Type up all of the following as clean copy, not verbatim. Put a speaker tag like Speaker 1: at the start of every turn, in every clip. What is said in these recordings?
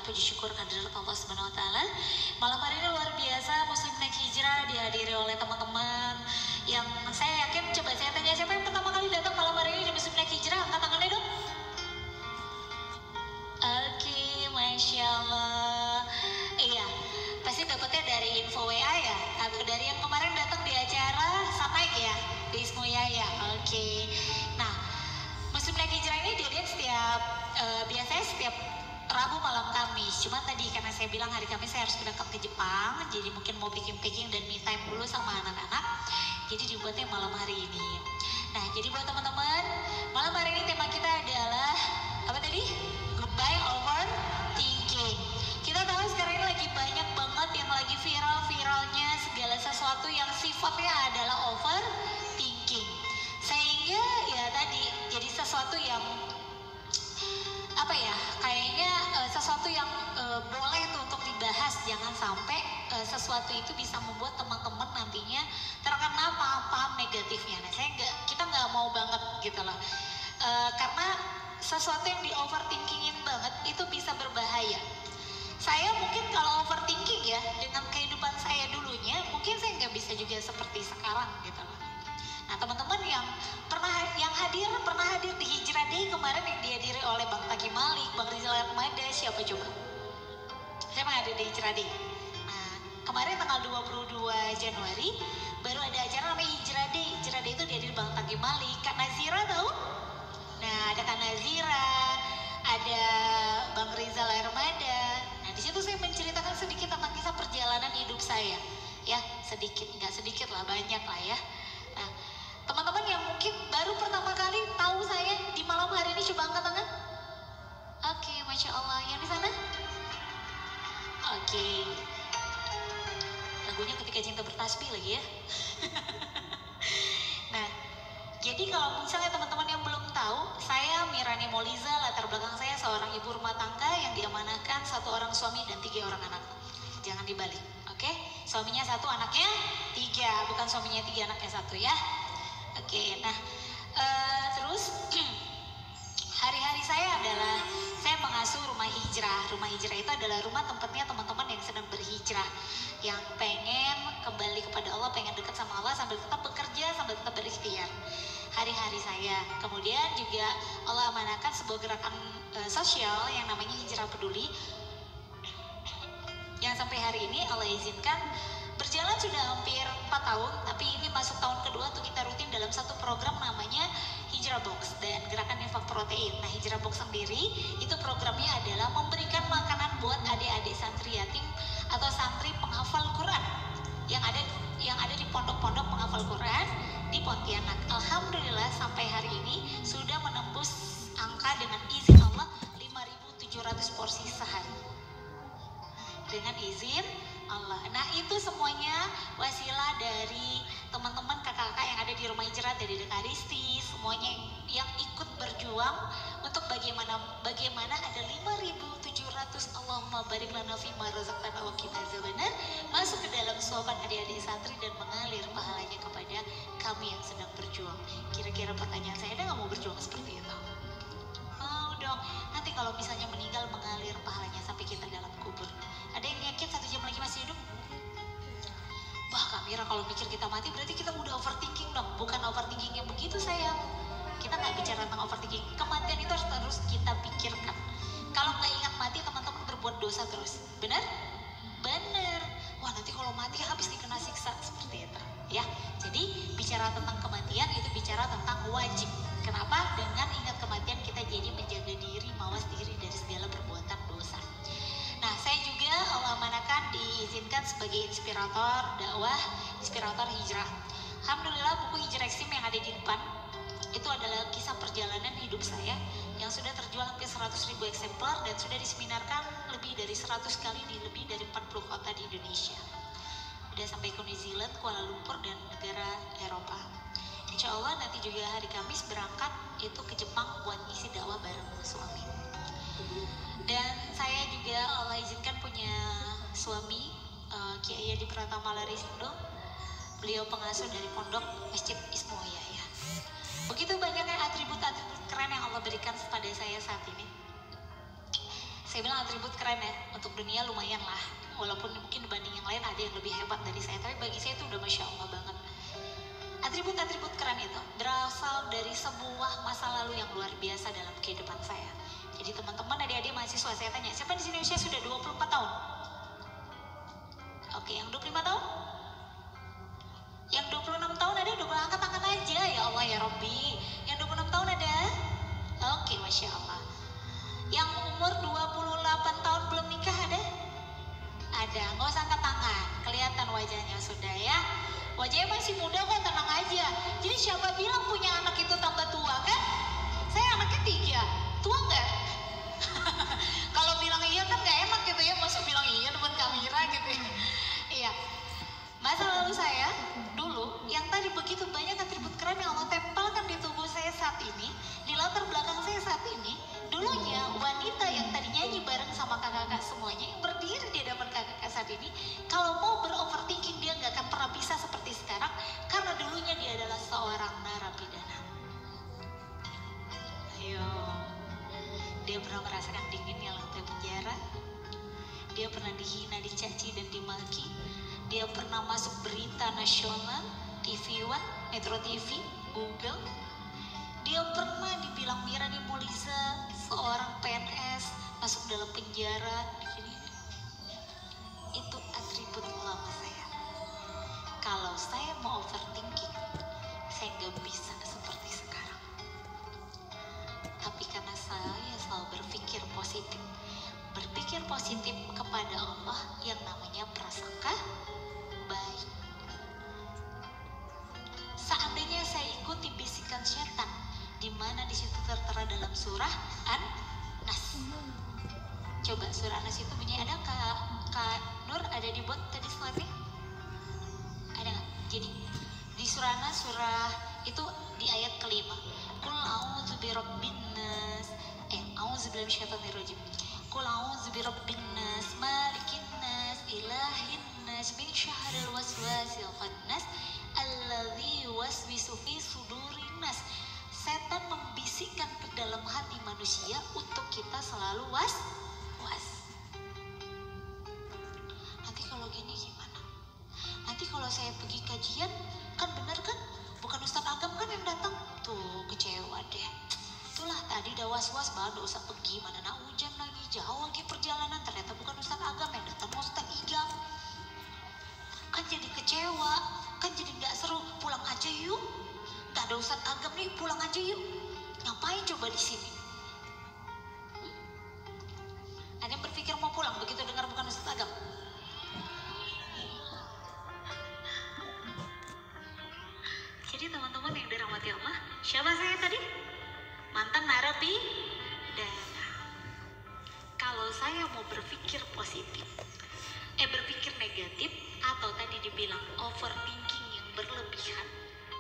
Speaker 1: puji syukur kehadirat Allah Subhanahu wa taala. Malam hari ini luar biasa, Muslim Naik Hijrah dihadiri oleh teman-teman yang saya yakin, coba saya tanya siapa yang pertama kali datang malam hari ini di Muslim Naik Hijrah, angkat tangannya dong. Oke, Masya Allah. Iya, pasti dapetnya dari info WA ya, atau dari yang kemarin datang di acara Samaik ya, di Ismu Yaya. Oke, nah Muslim Naik Hijrah ini diadain biasanya setiap Rabu malam Kamis. Cuma tadi karena saya bilang hari Kamis saya harus berangkat ke Jepang, jadi mungkin mau packing-packing dan me time dulu sama anak-anak, jadi dibuatnya malam hari ini. Nah, jadi buat teman-teman, malam hari ini tema kita adalah apa tadi? Goodbye overthinking. Kita tahu sekarang ini lagi banyak banget yang lagi viral-viralnya segala sesuatu yang sifatnya adalah overthinking. Sehingga ya tadi jadi sesuatu yang apa ya, kayaknya sesuatu yang boleh tuh untuk dibahas. Jangan sampai sesuatu itu bisa membuat teman-teman nantinya terkena paham-paham negatifnya. Nah, kita nggak mau banget gitu loh, karena sesuatu yang di overthinkingin banget itu bisa berbahaya. Saya mungkin kalau overthinking ya dengan kehidupan saya dulunya, mungkin saya nggak bisa juga seperti sekarang gitu loh. Nah, teman-teman yang pernah hadir di Hijrah Day kemarin yang dihadiri oleh Bang Taki Malik, Bang Rizal Armada, siapa coba? Saya pernah hadir di Hijrah Day. Nah, kemarin tanggal 22 Januari baru ada acara namanya Hijrah Day. Hijrah Day itu dihadiri Bang Taki Malik, Kak Nazira tahu? Nah, ada Kak Nazira, ada Bang Rizal Armada. Nah, di situ saya menceritakan sedikit tentang kisah perjalanan hidup saya. Ya, sedikit, nggak sedikit lah, banyak lah ya. Nah, teman-teman yang mungkin baru pertama kali tahu saya di malam hari ini coba angkat tangan. Oke, Masya Allah. Yang di sana? Oke. Lagunya Ketika Cinta Bertasbih lagi ya. Nah, jadi kalau misalnya teman-teman yang belum tahu, saya Mirani Moliza, latar belakang saya seorang ibu rumah tangga yang diamanahkan 1 orang suami dan 3 orang anak. Jangan dibalik, oke? Suaminya 1, anaknya 3, bukan suaminya 3, anaknya 1 ya. Oke, nah terus hari-hari saya adalah saya mengasuh rumah hijrah. Rumah hijrah itu adalah rumah tempatnya teman-teman yang sedang berhijrah, yang pengen kembali kepada Allah, pengen dekat sama Allah sambil tetap bekerja, sambil tetap berikhtiar. Hari-hari saya. Kemudian juga Allah amanahkan sebuah gerakan sosial yang namanya Hijrah Peduli, yang sampai hari ini Allah izinkan berjalan sudah hampir 4 tahun, tapi ini masuk tahun kedua untuk kita rutin dalam satu program namanya Hijrah Box dan Gerakan Infak Protein. Nah, Hijrah Box sendiri itu programnya adalah memberikan makanan buat adik-adik santri yatim atau santri penghafal Quran yang ada di pondok-pondok penghafal Quran di Pontianak. Alhamdulillah sampai hari ini sudah menembus angka dengan izin Allah 5.700 porsi sehari. Dengan izin Allah. Nah, itu semuanya wasilah dari teman-teman kakak-kakak yang ada di rumah hijrah, dari Dekaristi, semuanya yang ikut berjuang untuk bagaimana ada 5.700 Allahumma barik lana fima razaqtana wa qina azabannar masuk ke dalam suapan adik-adik santri dan mengalir pahalanya kepada kami yang sedang berjuang. Kira-kira pertanyaan saya, ada nggak mau berjuang seperti itu? Mau dong. Nanti kalau misalnya meninggal mengalir pahalanya sampai kita dalam kubur. Ada yang yakin 1 jam lagi masih hidup? Wah, Kak Mira, kalau mikir kita mati berarti kita udah overthinking dong. Bukan overthinking yang begitu sayang. Kita nggak bicara tentang overthinking. Kematian itu harus kita pikirkan. Kalau nggak ingat mati, teman-teman berbuat dosa terus. Benar? Benar. Wah, nanti kalau mati habis dikena siksa seperti itu. Ya, jadi bicara tentang kematian itu bicara tentang wajib. Kenapa? Dengan ingat kematian kita jadi menjaga diri, mawas diri dari segala perbuatan dosa. Nah, saya juga Allah amanahkan diizinkan sebagai inspirator dakwah, inspirator hijrah. Alhamdulillah buku Hijrah Ekstrim yang ada di depan itu adalah kisah perjalanan hidup saya yang sudah terjual hampir 100.000 eksemplar dan sudah diseminarkan lebih dari 100 kali di lebih dari 40 kota di Indonesia. Udah sampai ke New Zealand, Kuala Lumpur, dan negara Eropa. Insya Allah nanti juga hari Kamis berangkat itu ke Jepang buat ngisi dakwah bareng suami. Dan saya juga Allah izinkan punya suami Kiai Yadi Pratama Larisindo. Beliau pengasuh dari pondok Masjid Ismu Yaya. Begitu banyaknya atribut-atribut keren yang Allah berikan kepada saya saat ini. Saya bilang atribut keren ya, untuk dunia lumayan lah. Walaupun mungkin dibanding yang lain ada yang lebih hebat dari saya, tapi bagi saya itu udah Masya Allah banget. Atribut-atribut keren itu berasal dari sebuah masa lalu yang luar biasa dalam kehidupan saya. Jadi teman-teman, adik-adik mahasiswa, saya tanya, siapa di sini usia sudah 24 tahun? Oke, yang 25 tahun? Yang 26 tahun ada? 20, angkat tangan aja, ya Allah ya Rabbi. Yang 26 tahun ada? Oke, Masya Allah. Yang umur 28 tahun belum nikah ada? Ada, nggak usah angkat tangan, kelihatan wajahnya sudah ya. Wajahnya masih muda kok, tenang aja. Jadi siapa bilang punya anak itu tambah tua kan? Saya anaknya 3, tua nggak? Kalau bilang iya kan nggak enak gitu ya, masuk bilang iya depan kamera gitu ya. Iya. Masa lalu saya dulu yang tadi begitu banyak atribut keren yang Allah tempelkan di tubuh saya saat ini, di latar belakang saya saat ini, dulunya wanita yang tadi nyanyi bareng sama kakak-kakak semuanya yang berdiri di hadapan kakak-kakak saat ini, kalau mau beroverthinking dia nggak akan pernah bisa seperti sekarang karena dulunya dia adalah seorang narapidana. Ayo, dia pernah merasakan dinginnya lantai penjara, dia pernah dihina, dicaci dan dimaki. Dia pernah masuk berita nasional, TV One, Metro TV, Google. Dia pernah dibilang Mirani Muliza, seorang PNS, masuk dalam penjara. Itu atribut lama saya. Kalau saya mau overthinking, saya nggak bisa seperti sekarang. Tapi karena saya selalu berpikir positif kepada Allah yang namanya prasangka baik. Seandainya saya ikuti bisikan setan, di mana di situ tertera dalam surah An-Nas. Coba surah An-Nas itu bunyi, ada Kak Nur, ada dibuat tadi slide-nya? Ada nggak? Jadi di surah An-Nas, surah itu di ayat kelima. Qul a'udzu birabbin nas. A'udzu billahi minasyaitonir rajim. Qul a'udzu birabbin nas, malikin nas, ilahin nas, min syarril waswasil khannas, alladzi yuwaswisu fi sudurin nas. Setan membisikkan ke dalam hati manusia untuk kita selalu was. Nanti kalau gini gimana? Nanti kalau saya pergi kajian, kan benar kan? Bukan Ustadz Agam kan yang datang? Tuh, kecewa deh. Itulah tadi udah was-was banget, usah pergi, mana nak hujan lagi, jauh lagi perjalanan, ternyata bukan Ustadz Agam yang datang, Ustadz Igam. Kan jadi kecewa, kan jadi gak seru, pulang aja yuk. Gak ada Ustadz Agam nih, pulang aja yuk. Ngapain coba di sini? Ada yang berpikir mau pulang begitu dengar bukan Ustadz Agam? Jadi teman-teman yang dirahmati Allah, siapa saya tadi? Mantan narapidana. Kalau saya mau berpikir positif, berpikir negatif, atau tadi dibilang overthinking yang berlebihan,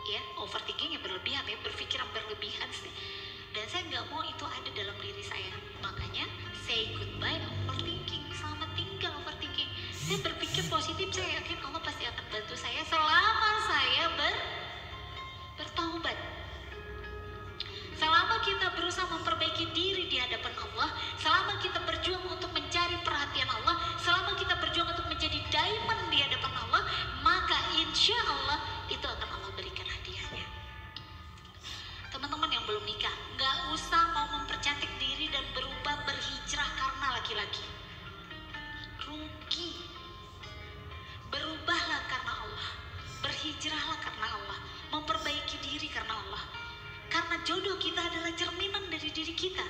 Speaker 1: ya, overthinking yang berlebihan ya, berpikir yang berlebihan sih. Dan saya nggak mau itu ada dalam diri saya. Makanya say goodbye overthinking, selamat tinggal overthinking. Saya berpikir positif, saya yakin Allah pasti akan bantu saya selama saya bertaubat. Selama kita berusaha memperbaiki diri di hadapan Allah, selama kita berjuang untuk mencari perhatian Allah, selama kita berjuang untuk menjadi diamond di hadapan Allah, maka insya Allah itu akan Allah berikan hadiahnya. Teman-teman yang belum nikah, gak usah mau mempercantik diri dan berubah berhijrah karena laki-laki. Rugi. Berubahlah karena Allah, berhijrahlah karena Allah, memperbaiki diri karena Allah. Karena jodoh kita adalah cerminan dari diri kita.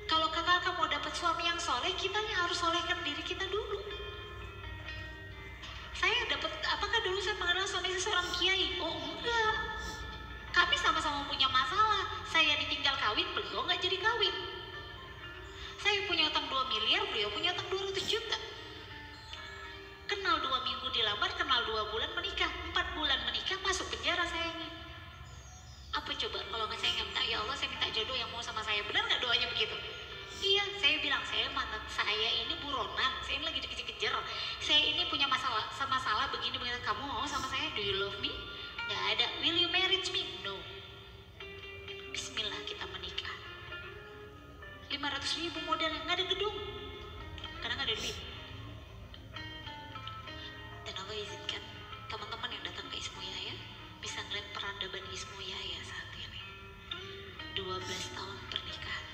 Speaker 1: Kalau kakak mau dapat suami yang soleh, kita yang harus solehkan diri kita dulu. Saya dapat, apakah dulu saya mengenal suami seorang kiai? Oh enggak. Kami sama-sama punya masalah. Saya ditinggal kawin, beliau nggak jadi kawin. Saya punya utang 2 miliar, beliau punya utang 200 juta. Kenal 2 minggu dilamar, kenal 2 bulan menikah, 4 bulan menikah, masuk penjara saya ini. Apa coba kalau nggak, saya nggak minta, ya Allah saya minta jodoh yang mau sama saya. Benar nggak doanya begitu? Iya, saya bilang saya ini buronan, saya ini lagi dikejar-kejar, saya ini punya masalah begini. Kamu mau sama saya? Do you love me? Nggak ada. Will you marry me? No. Bismillah, kita menikah. 5 500.000 modal, nggak ada gedung karena nggak ada duit. Dan Allah izinkan teman-teman yang datang ke Ismu Yahya bisa ngeliat peradaban Ismu Yahya saat ini. 12 tahun pernikahan.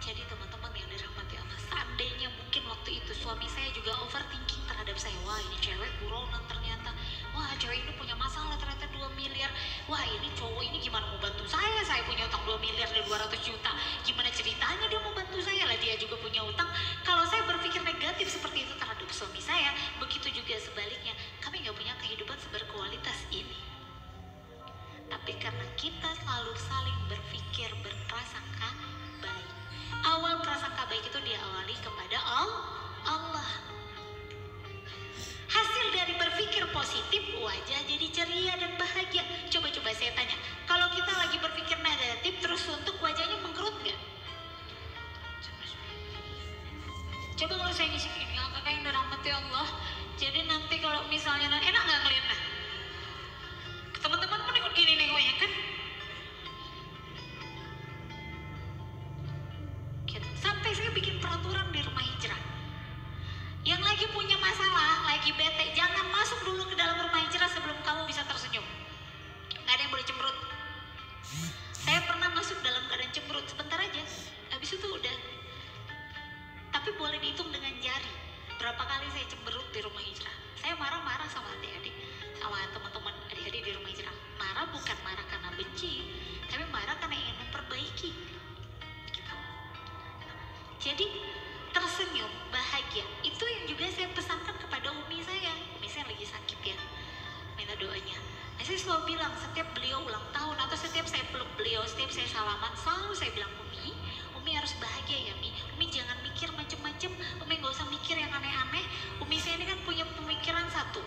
Speaker 1: Jadi teman-teman yang dirahmati Allah, seandainya mungkin waktu itu suami saya juga overthinking terhadap saya, wah ini cewek buronan ternyata, wah cewek ini punya masalah ternyata 2 miliar, wah ini cowok ini gimana mau bantu saya punya utang 2 miliar dan 200 juta, gimana ceritanya dia mau bantu saya lah, dia juga punya utang. Kalau saya berpikir negatif seperti itu terhadap suami saya, begitu juga sebaliknya, kami nggak punya kehidupan seberkualitas ini. Tapi karena kita selalu saling berpikir berprasangka baik. Awal prasangka baik itu diawali kepada Allah. Hasil dari berpikir positif, wajah jadi ceria dan bahagia. Coba-coba saya tanya, kalau kita lagi berpikir negatif terus suntuk, wajahnya mengkerut nggak? Coba kalau saya ngisi ini, kakak yang dirahmati Allah. Jadi nanti kalau misalnya enak nggak ngeliatnya? Teman-teman pun ikut gini nih ya kan? Sampai saya bikin peraturan di rumah hijrah. Yang lagi punya masalah, lagi bete, jangan masuk dulu ke dalam rumah hijrah sebelum kamu bisa tersenyum. Nggak ada yang boleh cemberut. Saya pernah masuk dalam keadaan cemberut sebentar aja, habis itu udah. Tapi boleh dihitung dengan jari berapa kali saya cemberut di rumah hijrah. Saya marah-marah sama adik-adik, sama teman-teman adik-adik di rumah hijrah. Marah bukan marah karena benci, tapi marah karena ingin memperbaiki. Gitu. Jadi tersenyum, bahagia, itu yang juga saya pesankan kepada umi saya. Umi saya lagi sakit ya, minta doanya. Saya selalu bilang setiap beliau ulang tahun atau setiap saya peluk beliau, setiap saya salaman, selalu saya bilang, Umi harus bahagia ya Mi. Umi jangan mikir macem-macem, Umi gak usah mikir yang aneh-aneh. Umi saya ini kan punya pemikiran satu.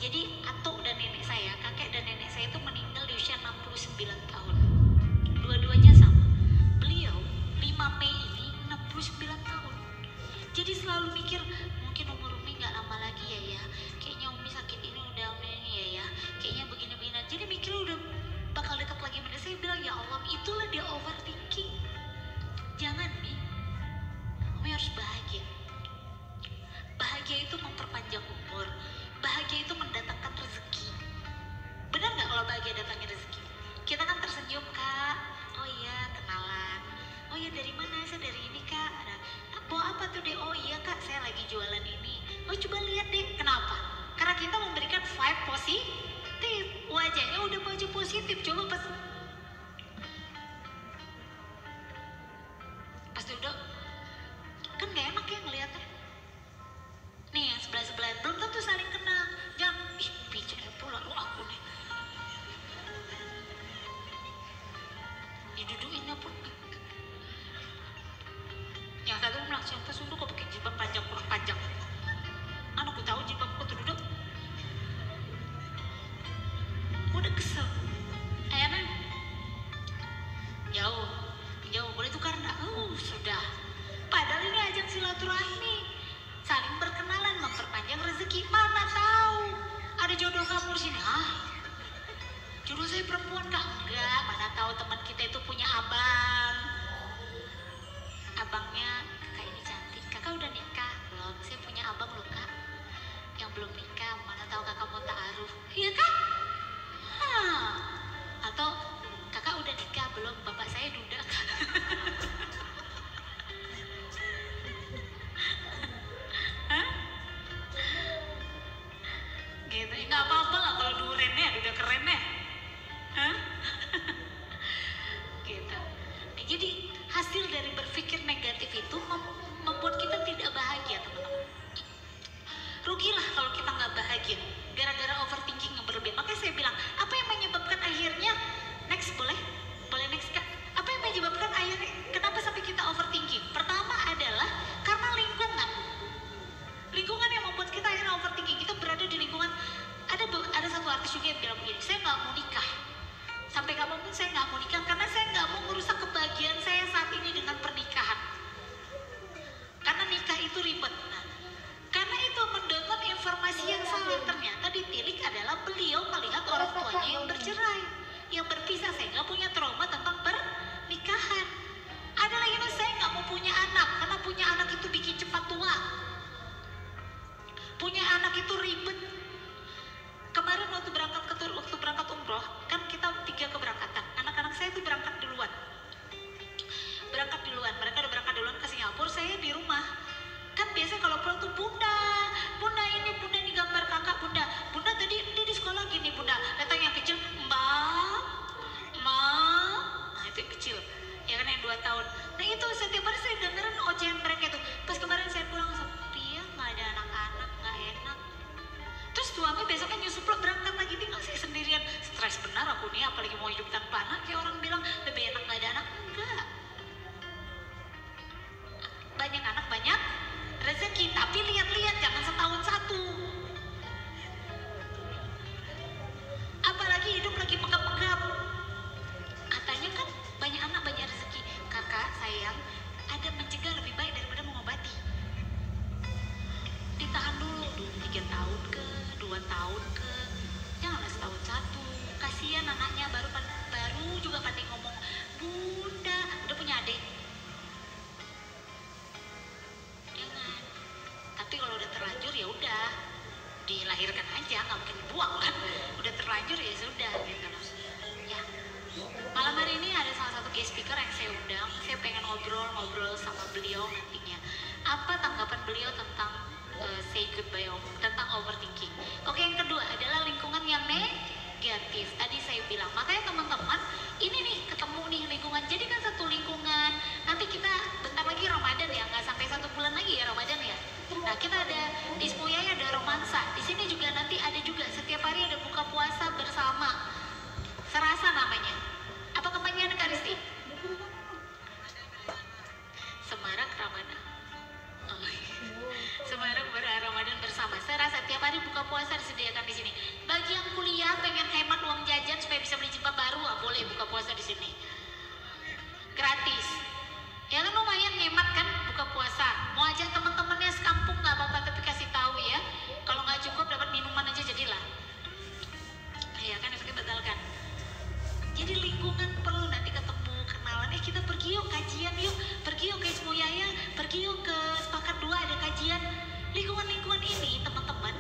Speaker 1: Jadi atuk dan nenek saya, kakek dan nenek saya itu meninggal di usia 69 tahun. Dua-duanya sama. Beliau 5 Mei ini 69 tahun. Jadi selalu mikir, mungkin umur Umi gak lama lagi ya. Kayaknya Umi sakit ini udah ini ya. Kayaknya begini-begini. Jadi mikirnya udah bakal dekat lagi. Saya bilang, ya Allah, itulah dia overthinking. Jangan Mi, Umi harus bahagia. Bahagia itu memperpanjang umur. Bahagia itu mendatangkan rezeki. Benar nggak kalau bahagia datangnya rezeki? Kita kan tersenyum, Kak. Oh iya, kenalan. Oh iya, dari mana? Saya dari ini, Kak. Bawa apa tuh deh? Oh iya, Kak, saya lagi jualan ini. Oh coba lihat deh. Kenapa? Karena kita memberikan vibe positif. Wajahnya udah wajah positif. Coba pas duduk, kan gak enak ya ngeliatnya. Nih yang sebelah-sebelahan belum tentu saling kenal. Jangan, bicara pula lu aku nih. Didudukinnya pun. Yang satu bilang, siapa suruh kok pakai jilbab panjang kurang panjang. Aku tahu jilbabku tuh duduk. Udah kesel. Ayana jauh boleh tukar enggak? Sudah. Padahal ini ajang silaturahmi, saling berkenalan, memperpanjang rezeki. Mana tahu ada jodoh kamu di sini? Jodoh saya perempuan, Kak? Enggak. Mana tahu teman kita itu punya abang. Abangnya, Kakak ini cantik. Kakak udah nikah belum? Saya punya abang loh, Kak, yang setahun ke, janganlah setahun satu. Kasihan anaknya baru juga pandai ngomong, bunda udah punya adik. Jangan. Tapi kalau udah terlanjur ya udah dilahirkan aja, nggak mungkin dibuang kan. Udah terlanjur ya sudah gitu. Ya. Malam hari ini ada salah satu guest speaker yang saya undang. Saya pengen ngobrol sama beliau nantinya. Apa tanggapan beliau tentang say goodbye, tentang overthinking. Oke, yang kedua adalah lingkungan yang negatif. Tadi saya bilang, makanya teman-teman ini nih ketemu nih lingkungan. Jadi kan satu lingkungan. Nanti kita bentar lagi Ramadan ya, nggak sampai 1 bulan lagi ya Ramadan ya. Nah kita ada di Semuyaya ada romansa. Di sini juga nanti ada juga setiap hari ada buka puasa bersama. Serasa namanya. Apa kepanjangan Kak Risti? Semarak Ramadan. Semarak Ramadan bersama. Serasa tiap hari buka puasa disediakan di sini. Bagi yang kuliah pengen hemat uang jajan supaya bisa beli jilbab baru, boleh buka puasa di sini. Gratis. Ya kan lumayan hemat kan buka puasa. Mau ajak teman-temannya sekampung nggak apa-apa, tapi kasih tahu ya. Kalau nggak cukup dapat minuman aja jadilah. Ya kan efeknya batalkan. Jadi lingkungan perlu nanti ketemu, kenalan. Kita pergi yuk kajian yuk, pergi yuk ke Semuyaya, pergi yuk ke Sepakat 2 ada kajian. Lingkungan-lingkungan ini teman-teman.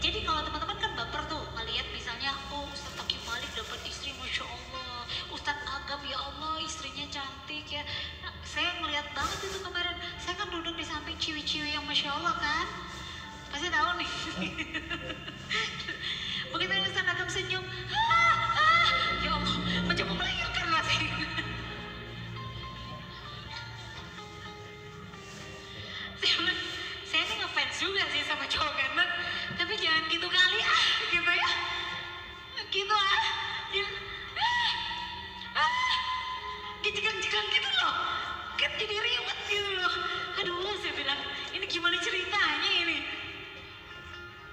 Speaker 1: Jadi kalau teman-teman kan baper tuh ngelihat misalnya, oh Ustadz Taki Malik dapat istri Masya Allah, Ustadz Agam ya Allah istrinya cantik ya. Nah, saya ngelihat banget itu kemarin. Saya kan duduk di samping ciwi-ciwi yang Masya Allah kan. Pasti tahu nih. Begitu Ustadz Agam senyum, ya Allah, macam mau melahirkan masih. Saya nih ngefans juga sih sama cowok ganteng, tapi jangan gitu kali gitu ya, gitu jegang-jegang gitu loh, kan jadi riwet gitu loh. Aduh, saya bilang ini gimana ceritanya ini?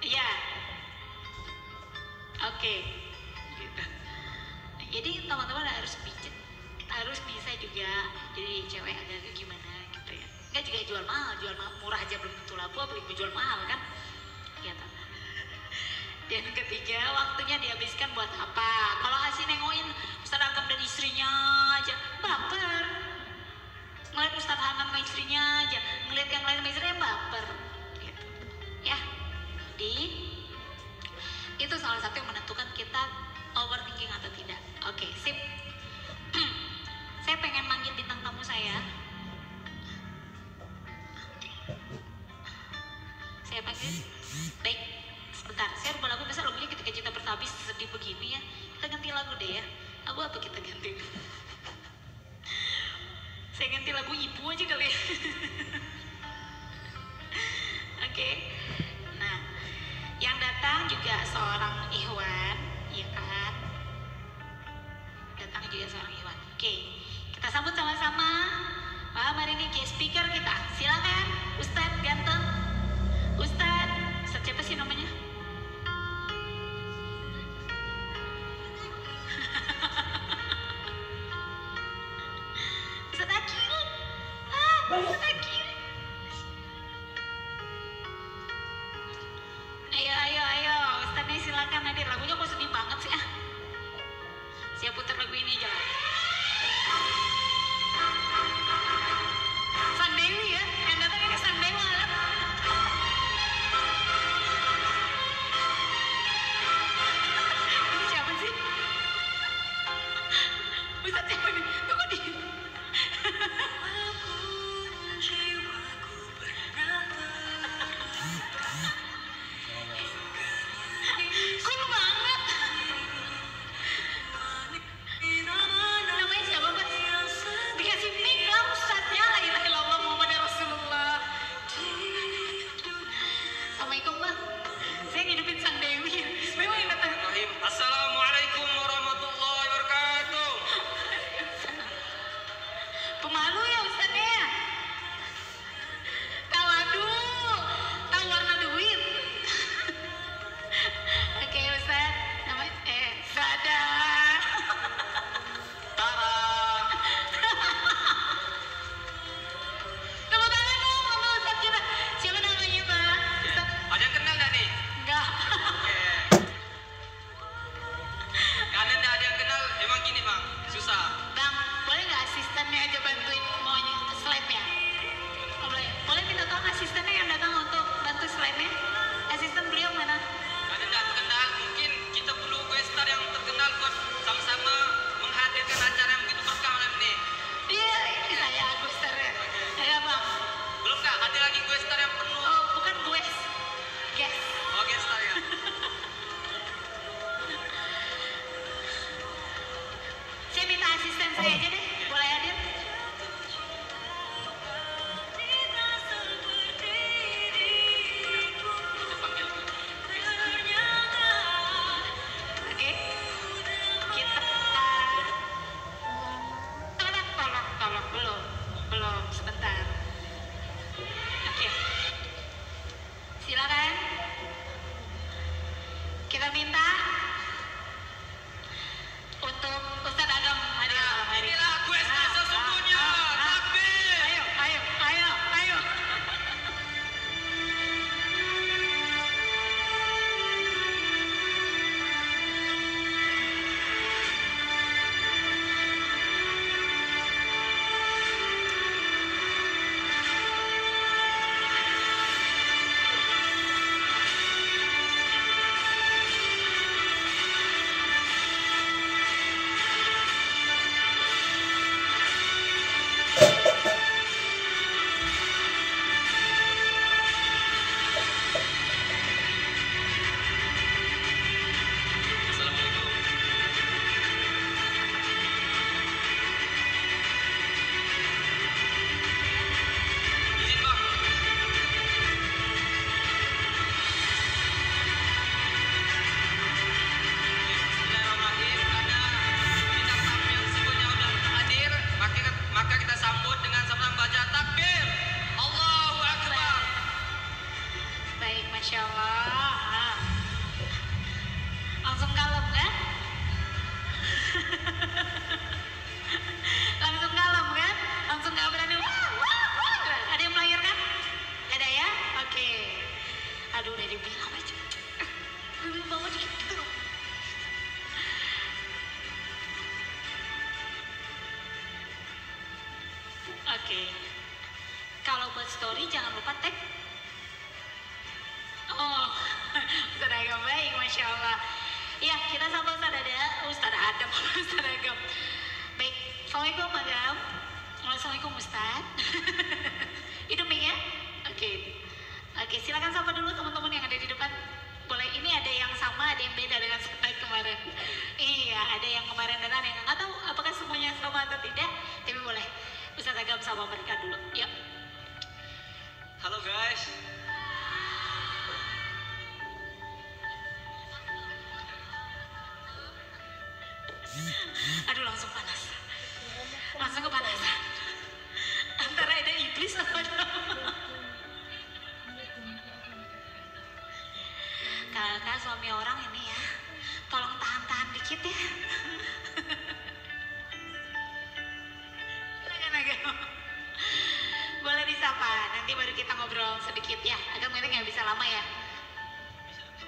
Speaker 1: Ya, oke. Gitu. Jadi teman-teman harus bisa juga jadi cewek agak gimana gitu ya. Enggak juga jual mahal murah aja belum tentu laku, apalagi jual mahal kan. Gitu. Dan ketiga, waktunya dihabiskan buat apa? Kalau asih nengokin Ustadz Agam dan istrinya aja, baper. Ngeliat Ustadz Hanan sama istrinya aja, ngeliat yang lain sama istrinya baper. Gitu. Ya, itu salah satu yang menentukan kita overthinking atau tidak. Oke, sip. Saya pengen manggil bintang tamu saya. Saya panggil. Baik, sebentar. Saya rubah lagu, masa lagunya Ketika Cinta Bertabis sedih begini ya. Kita ganti lagu deh ya. Lagu apa kita ganti? Saya ganti lagu Ibu aja kali ya. Oke. Nah, yang datang juga seorang Ikhwan, ya kan? Datang juga seorang Ikhwan. Oke, kita sambut sama-sama. Malam hari ini guest speaker kita. Silakan, Ustadz ganteng. Ustadz siapa sih namanya? Ustadz Akil. Ustadz Akil. story jangan lupa tag. Oh, Ustaz Agam, baik, Masya Allah. Ya, kita sapa Ustaz Adam, Ustaz Agam. Baik, Assalamualaikum Agam. Assalamualaikum Ustaz. Hidup ya? Oke. Oke, silakan sapa dulu teman-teman yang ada di depan. Boleh, ini ada yang sama, ada yang beda dengan slide kemarin. Iya, ada yang kemarin dan ada yang nggak tahu apakah semuanya sama atau tidak. Tapi boleh, Ustaz Agam sama mereka dulu. Yuk.
Speaker 2: Halo guys.
Speaker 1: Aduh, langsung panas. Langsung kepanasan. Antara ada iblis apa kakak suami orang ini ya, tolong tahan-tahan dikit ya. Boleh disapa, nanti baru kita ngobrol sedikit ya. Agak mungkin nggak bisa lama ya.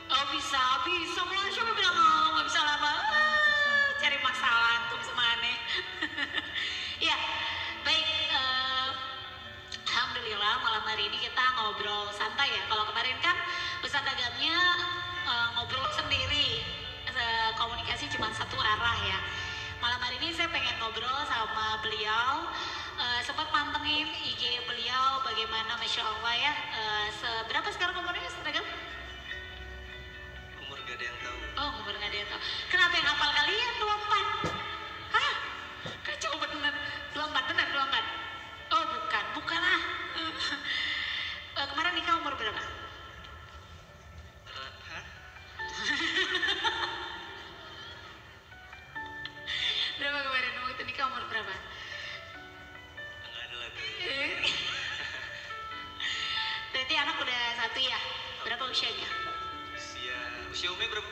Speaker 1: Oh bisa, Masya Allah bilang nggak bisa lama. Cari masalah antum semane. Ya, baik. Alhamdulillah malam hari ini kita ngobrol santai ya. Kalau kemarin kan Ustaz Agamnya ngobrol sendiri, komunikasi cuma satu arah ya. Malam hari ini saya pengen ngobrol sama beliau, sempat pantengin IG beliau bagaimana, Masya Allah ya. Seberapa sekarang umurnya Ustaz Agam?
Speaker 2: Umur gak ada yang tahu.
Speaker 1: Oh, umur gak ada yang tahu. Kenapa yang hafal kalian 24? Hah? Kacau bener. 24 bener 24? Oh bukan lah. Kemarin nikah umur berapa?
Speaker 2: Hah?
Speaker 1: Berapa kemarin waktu nikah umur berapa?
Speaker 2: Enggak ada lagi.
Speaker 1: Berarti anak udah satu ya? Berapa usianya?
Speaker 2: Usia Umi berapa?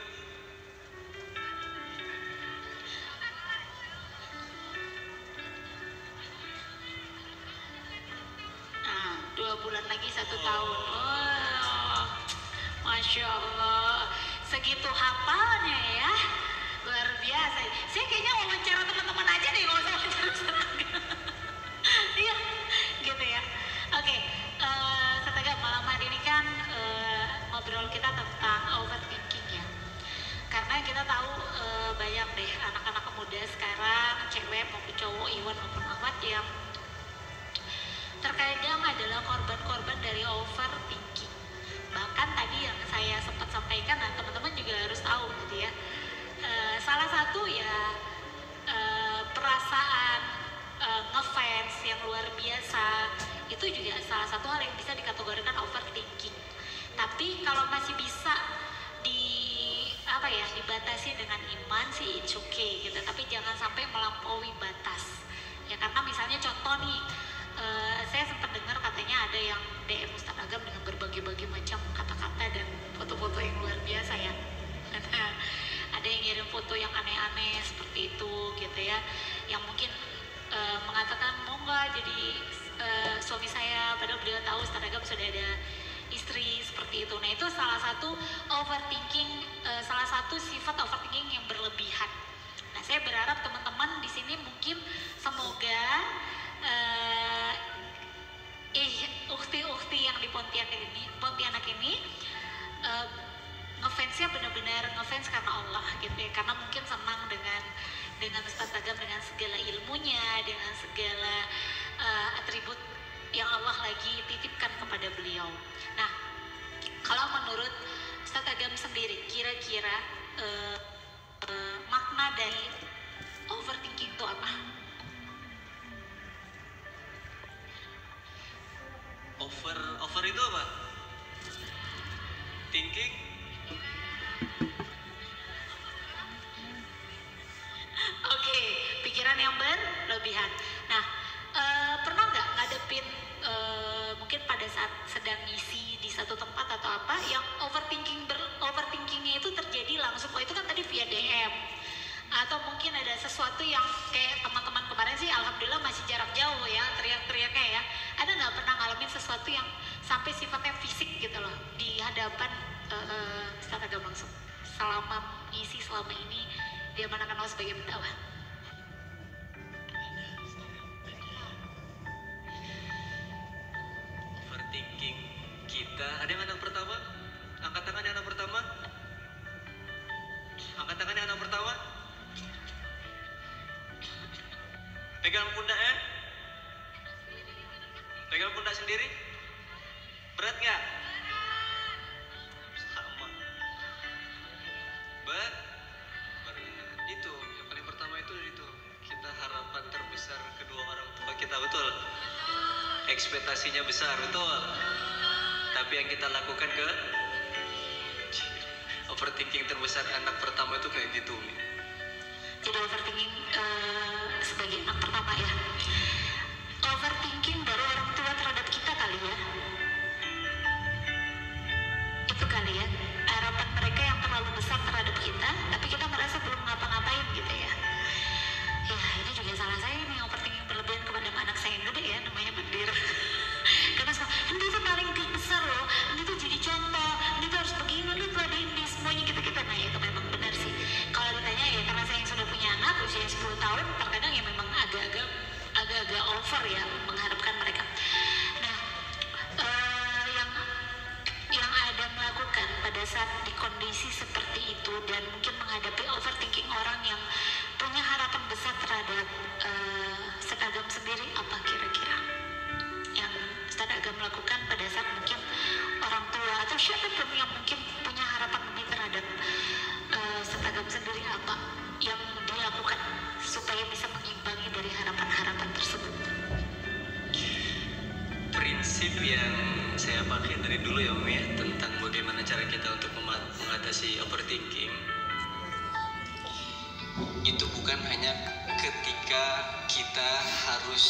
Speaker 1: Nah, 2 bulan lagi 1 tahun. Oh, Masya Allah. Segitu hafalnya ya. Luar biasa. Saya kayaknya wawancara teman-teman aja deh, nggak usah wawancara seragam. Iya, gitu ya. Oke, Setagam malam hari ini kan ngobrol kita tentang overthinking ya. Karena kita tahu banyak deh anak-anak muda sekarang, cewek maupun cowok, iwan maupun akhwat yang terkadang adalah korban-korban dari overthinking. Bahkan tadi yang saya sempat sampaikan, dan teman-teman juga harus tahu gitu ya. Salah satu ya perasaan ngefans yang luar biasa itu juga salah satu hal yang bisa dikategorikan overthinking. Tapi kalau masih bisa dibatasi dengan iman sih it's okay gitu. Tapi jangan sampai melampaui batas. Ya karena misalnya contoh nih, saya sempat dengar katanya ada yang DM Ustaz Agam dengan berbagai-bagai macam kata-kata dan foto-foto yang luar biasa ya. Ada yang ngirim foto yang aneh-aneh seperti itu gitu ya, yang mungkin mengatakan mau nggak jadi suami saya, padahal beliau tahu Ustaz Agam sudah ada istri seperti itu. Nah itu salah satu overthinking, salah satu sifat overthinking yang berlebihan. Nah saya berharap teman-teman di sini mungkin semoga ukti-ukti yang di Pontianak ini ngefansnya benar-benar ngefans karena Allah gitu ya, karena mungkin senang dengan Ustaz Agam, dengan segala ilmunya, dengan segala atribut yang Allah lagi titipkan kepada beliau. Nah, kalau menurut Ustaz Agam sendiri, kira-kira makna dari overthinking itu apa?
Speaker 2: Over itu apa? Thinking?
Speaker 1: Oke, pikiran yang berlebihan. Nah, pernah nggak ngadepin mungkin pada saat sedang ngisi di satu tempat atau apa yang overthinkingnya itu terjadi langsung? Oh itu kan tadi via DM, atau mungkin ada sesuatu yang kayak teman-teman kemarin sih alhamdulillah masih jarak jauh ya teriak-teriaknya ya. Ada nggak pernah ngalamin sesuatu yang sampai sifatnya fisik gitu loh di hadapan Ustaz Agam langsung selama ngisi selama ini dia mana kenal sebagai pendakwah?
Speaker 2: Pegang pundaknya. Pegang pundak sendiri. Berat nggak? Sama. Berat. Itu yang paling pertama itu kita harapan terbesar kedua orang tua kita, betul. Ekspektasinya besar, betul. Tapi yang kita lakukan overthinking terbesar anak pertama itu kayak gitu.
Speaker 1: Jadi overthinking sebagai anak pertama ya. Overthinking dari orang tua terhadap kita kali ya. Itu kali ya. Harapan mereka yang terlalu besar terhadap kita, tapi kita merasa belum ngapa-ngapain gitu ya. Ya ini juga salah saya nih, overthinking berlebihan kepada anak saya yang gede ya, namanya Mandir. Karena ini tuh paling besar loh, ini tuh jadi contoh, ini tuh harus begini, lu tuh ada ini semuanya kita. Nah itu memang benar sih. Kalau ditanya ya, karena saya yang sudah punya anak usia 10 tahun, terkadang ya memang agak-agak over ya mengharapkan mereka. Nah, yang Adam lakukan pada saat di kondisi seperti itu dan mungkin menghadapi overthinking orang yang punya harapan besar terhadap Ustaz Agam sendiri, apa kira-kira yang Ustaz Agam lakukan pada saat mungkin orang tua atau siapapun yang mungkin punya harapan lebih terhadap Ustaz Agam sendiri, apa yang dilakukan supaya bisa mengimbangi dari harapan-harapan tersebut?
Speaker 2: Prinsip yang saya pakai dari dulu ya Om ya, tentang bagaimana cara kita untuk mengatasi overthinking, itu bukan hanya ketika kita harus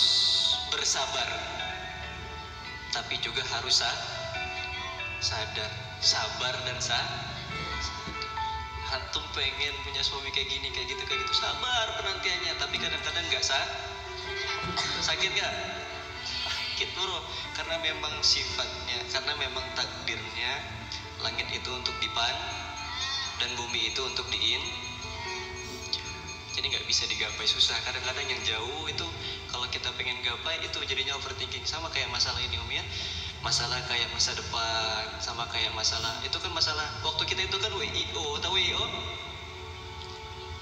Speaker 2: bersabar, tapi juga harus sadar. Sabar dan antum pengen punya suami kayak gini, kayak gitu, sabar penantiannya, tapi kadang-kadang nggak sakit nggak? Sakit bro, karena memang sifatnya, karena memang takdirnya langit itu untuk dan bumi itu untuk jadi nggak bisa digapai, susah. Kadang-kadang yang jauh itu kalau kita pengen gapai itu jadinya overthinking, sama kayak masalah ini Om ya, masalah kayak masa depan, sama kayak masalah itu kan masalah waktu kita itu kan WIO, tahu WIO?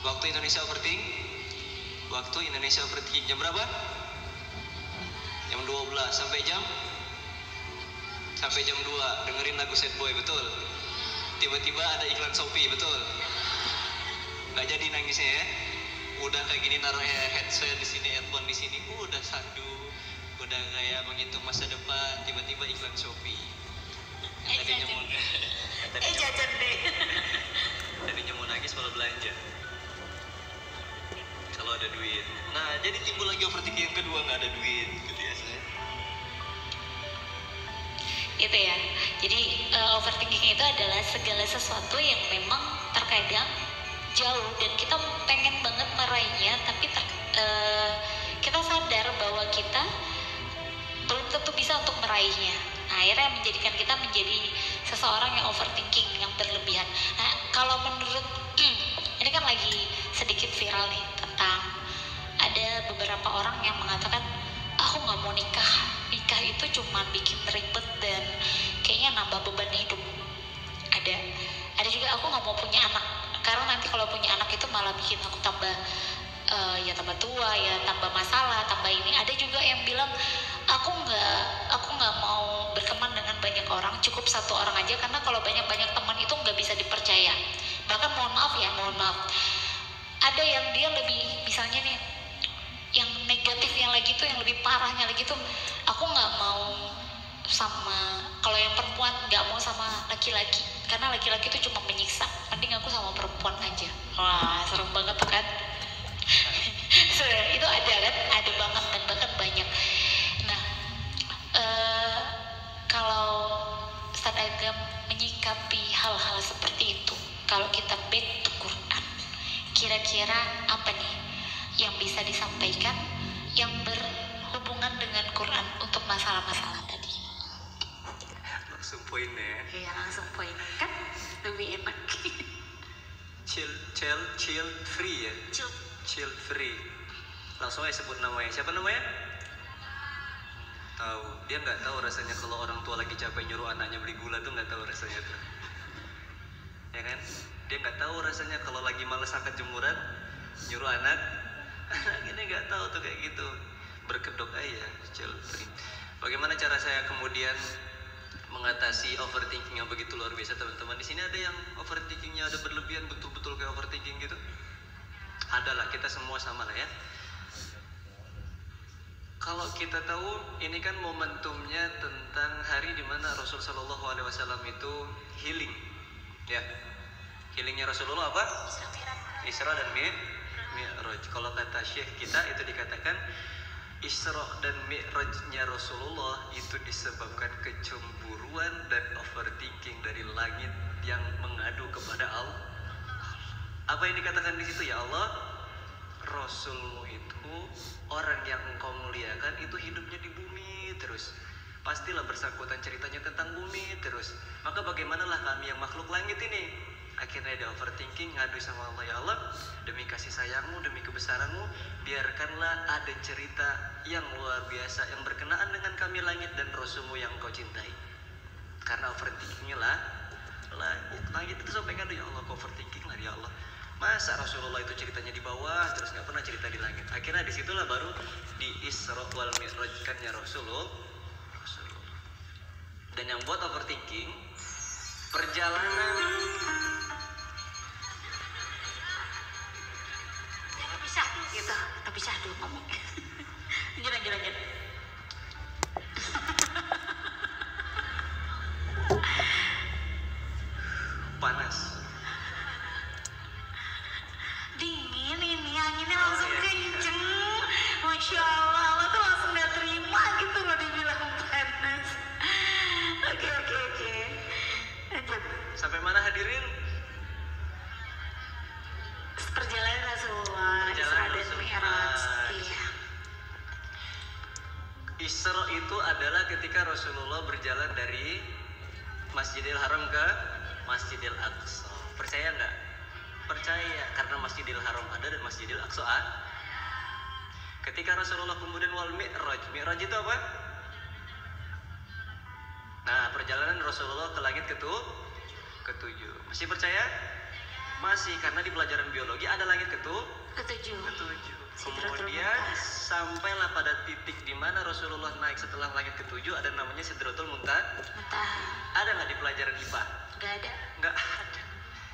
Speaker 2: Waktu Indonesia overthinking jam berapa? Jam 12 sampai jam 2 dengerin lagu Sad Boy, betul. Tiba-tiba ada iklan Shopee, betul. Nggak jadi nangisnya ya. Udah kayak gini naruh headset di sini, earphone di sini, udah sandu, udah kayak menghitung masa depan, tiba-tiba iklan Shopee. Tadinya mau nangis malah belanja. Kalau ada duit. Nah, jadi timbul lagi overthinking yang kedua, nggak ada duit gitu ya saya.
Speaker 1: Itu ya. Jadi overthinking itu adalah segala sesuatu yang memang terkadang jauh dan kita pengen banget meraihnya, tapi kita sadar bahwa kita belum tentu bisa untuk meraihnya. Nah, akhirnya menjadikan kita menjadi seseorang yang overthinking, yang berlebihan. Nah, kalau menurut ini kan lagi sedikit viral nih tentang ada beberapa orang yang mengatakan aku nggak mau nikah itu cuma bikin ribet dan kayaknya nambah beban hidup. Ada juga aku nggak mau punya anak karena nanti kalau punya anak itu malah bikin aku tambah tua, ya tambah masalah, tambah ini. Ada juga yang bilang aku nggak mau berteman dengan banyak orang, cukup satu orang aja karena kalau banyak teman itu nggak bisa dipercaya. Bahkan mohon maaf, ada yang dia lebih, misalnya nih, yang negatifnya lagi tuh, yang lebih parahnya lagi tuh, aku nggak mau sama, kalau yang perempuan nggak mau sama laki-laki karena laki-laki tuh cuma menyiksa, mending aku sama perempuan aja. Wah, serem banget tuh kan. Itu ada banget dan bahkan banyak. Nah, kalau Ustadz Agam menyikapi hal-hal seperti itu, kalau kita back to Quran, kira-kira apa nih yang bisa disampaikan yang berhubungan dengan Quran untuk masalah-masalah tadi?
Speaker 2: Langsung poinnya.
Speaker 1: Iya, langsung poin kan lebih enak.
Speaker 2: Chill free ya. Chill free. Langsung aja sebut namanya. Siapa namanya? Tahu. Dia nggak tahu rasanya kalau orang tua lagi capek nyuruh anaknya beli gula tuh, nggak tahu rasanya tuh. Ya kan? Dia nggak tahu rasanya kalau lagi males angkat jemuran nyuruh anak
Speaker 3: Anak ini nggak tahu tuh kayak gitu, berkedok aja children. Bagaimana cara saya kemudian mengatasi overthinking yang begitu luar biasa teman-teman? Di sini ada yang overthinkingnya ada berlebihan, betul-betul kayak overthinking gitu? Adalah, kita semua sama lah ya. Kalau kita tahu ini kan momentumnya tentang hari dimana Rasul Shallallahu Alaihi Wasallam itu healing, ya. Healingnya Rasulullah apa? Isra dan Mi'raj. Kalau kata Syekh kita itu dikatakan Isra dan Mi'rajnya Rasulullah itu disebabkan kecemburuan dan overthinking dari langit yang mengadu kepada Allah. Apa yang dikatakan di situ? Ya Allah, Rasulmu itu orang yang engkau muliakan itu hidupnya di bumi terus. Pastilah bersangkutan ceritanya tentang bumi terus. Maka bagaimanalah kami yang makhluk langit ini? Akhirnya ada overthinking, ngadu sama Allah, ya Allah, demi kasih sayangmu, demi kebesaranmu, biarkanlah ada cerita yang luar biasa yang berkenaan dengan kami langit dan Rasulmu yang engkau cintai. Karena overthinkingnya lah langit itu sampai ngadu, ya Allah, kau overthinking lah ya Allah. Masa Rasulullah itu ceritanya di bawah terus nggak pernah cerita di langit? Akhirnya disitulah baru di Isra wal Mi'rajkannya Rasulullah. Dan yang buat overthinking perjalanan
Speaker 1: Nggak bisa dulu ngomong. lanjut.
Speaker 3: panas.
Speaker 1: Dingin ini, anginnya langsung kenceng. Masya Allah, Allah tuh langsung gak terima gitu loh dibilang panas. Oke. Lanjut.
Speaker 3: Sampai mana hadirin?
Speaker 1: Perjalanan Rasulullah, Isra dan Mi'raj. Iya.
Speaker 3: Isra itu adalah ketika Rasulullah berjalan dari Masjidil Haram ke Masjidil Aqsa. Percaya nggak? Percaya, karena Masjidil Haram ada dan Masjidil Aqsa ada. Ketika Rasulullah kemudian wal Mi'raj. Mi'raj itu apa? Nah, perjalanan Rasulullah ke langit ketujuh. Masih percaya? Masih, karena di pelajaran biologi ada langit
Speaker 1: Ketujuh.
Speaker 3: Kemudian sampailah pada titik di mana Rasulullah naik setelah langit ketujuh, ada namanya Sidratul Muntaha. Ada nggak di pelajaran IPA?
Speaker 1: Nggak ada.
Speaker 3: Nggak ada.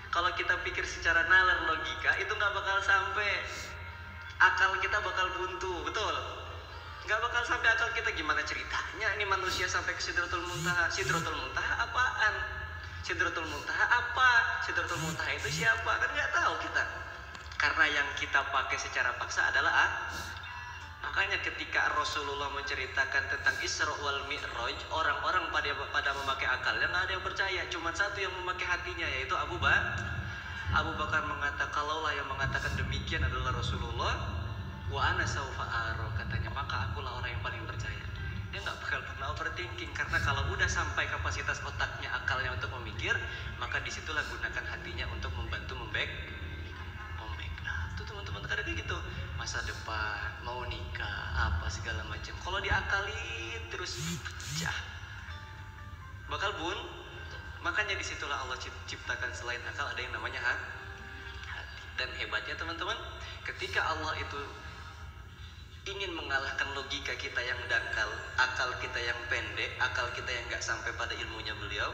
Speaker 3: Kalau kita pikir secara nalar logika itu nggak bakal sampai, akal kita bakal buntu, betul? Nggak bakal sampai akal kita, gimana ceritanya ini manusia sampai ke Sidratul Muntaha? Sidratul Muntaha apaan? Sidratul Muntaha apa? Sidratul Muntaha itu siapa? Kan nggak tahu kita. Karena yang kita pakai secara paksa adalah makanya ketika Rasulullah menceritakan tentang Isra wal Mi'raj, orang-orang pada memakai akalnya, nggak ada yang percaya. Cuma satu yang memakai hatinya, yaitu Abu Bakar mengatakan, kalaulah yang mengatakan demikian adalah Rasulullah, wa ana saufa ara, katanya, maka akulah orang yang paling percaya. Dia nggak bakal pernah overthinking, karena kalau udah sampai kapasitas otaknya, akalnya untuk memikir, maka disitulah gunakan hatinya untuk membantu membackup. Nah, itu teman-teman kadang kayak gitu, masa depan, mau nikah, apa segala macam. Kalau diakalin terus pecah, bakal makanya disitulah Allah ciptakan selain akal ada yang namanya hati. Dan hebatnya teman-teman, ketika Allah itu ingin mengalahkan logika kita yang dangkal, akal kita yang pendek, akal kita yang nggak sampai pada ilmunya beliau,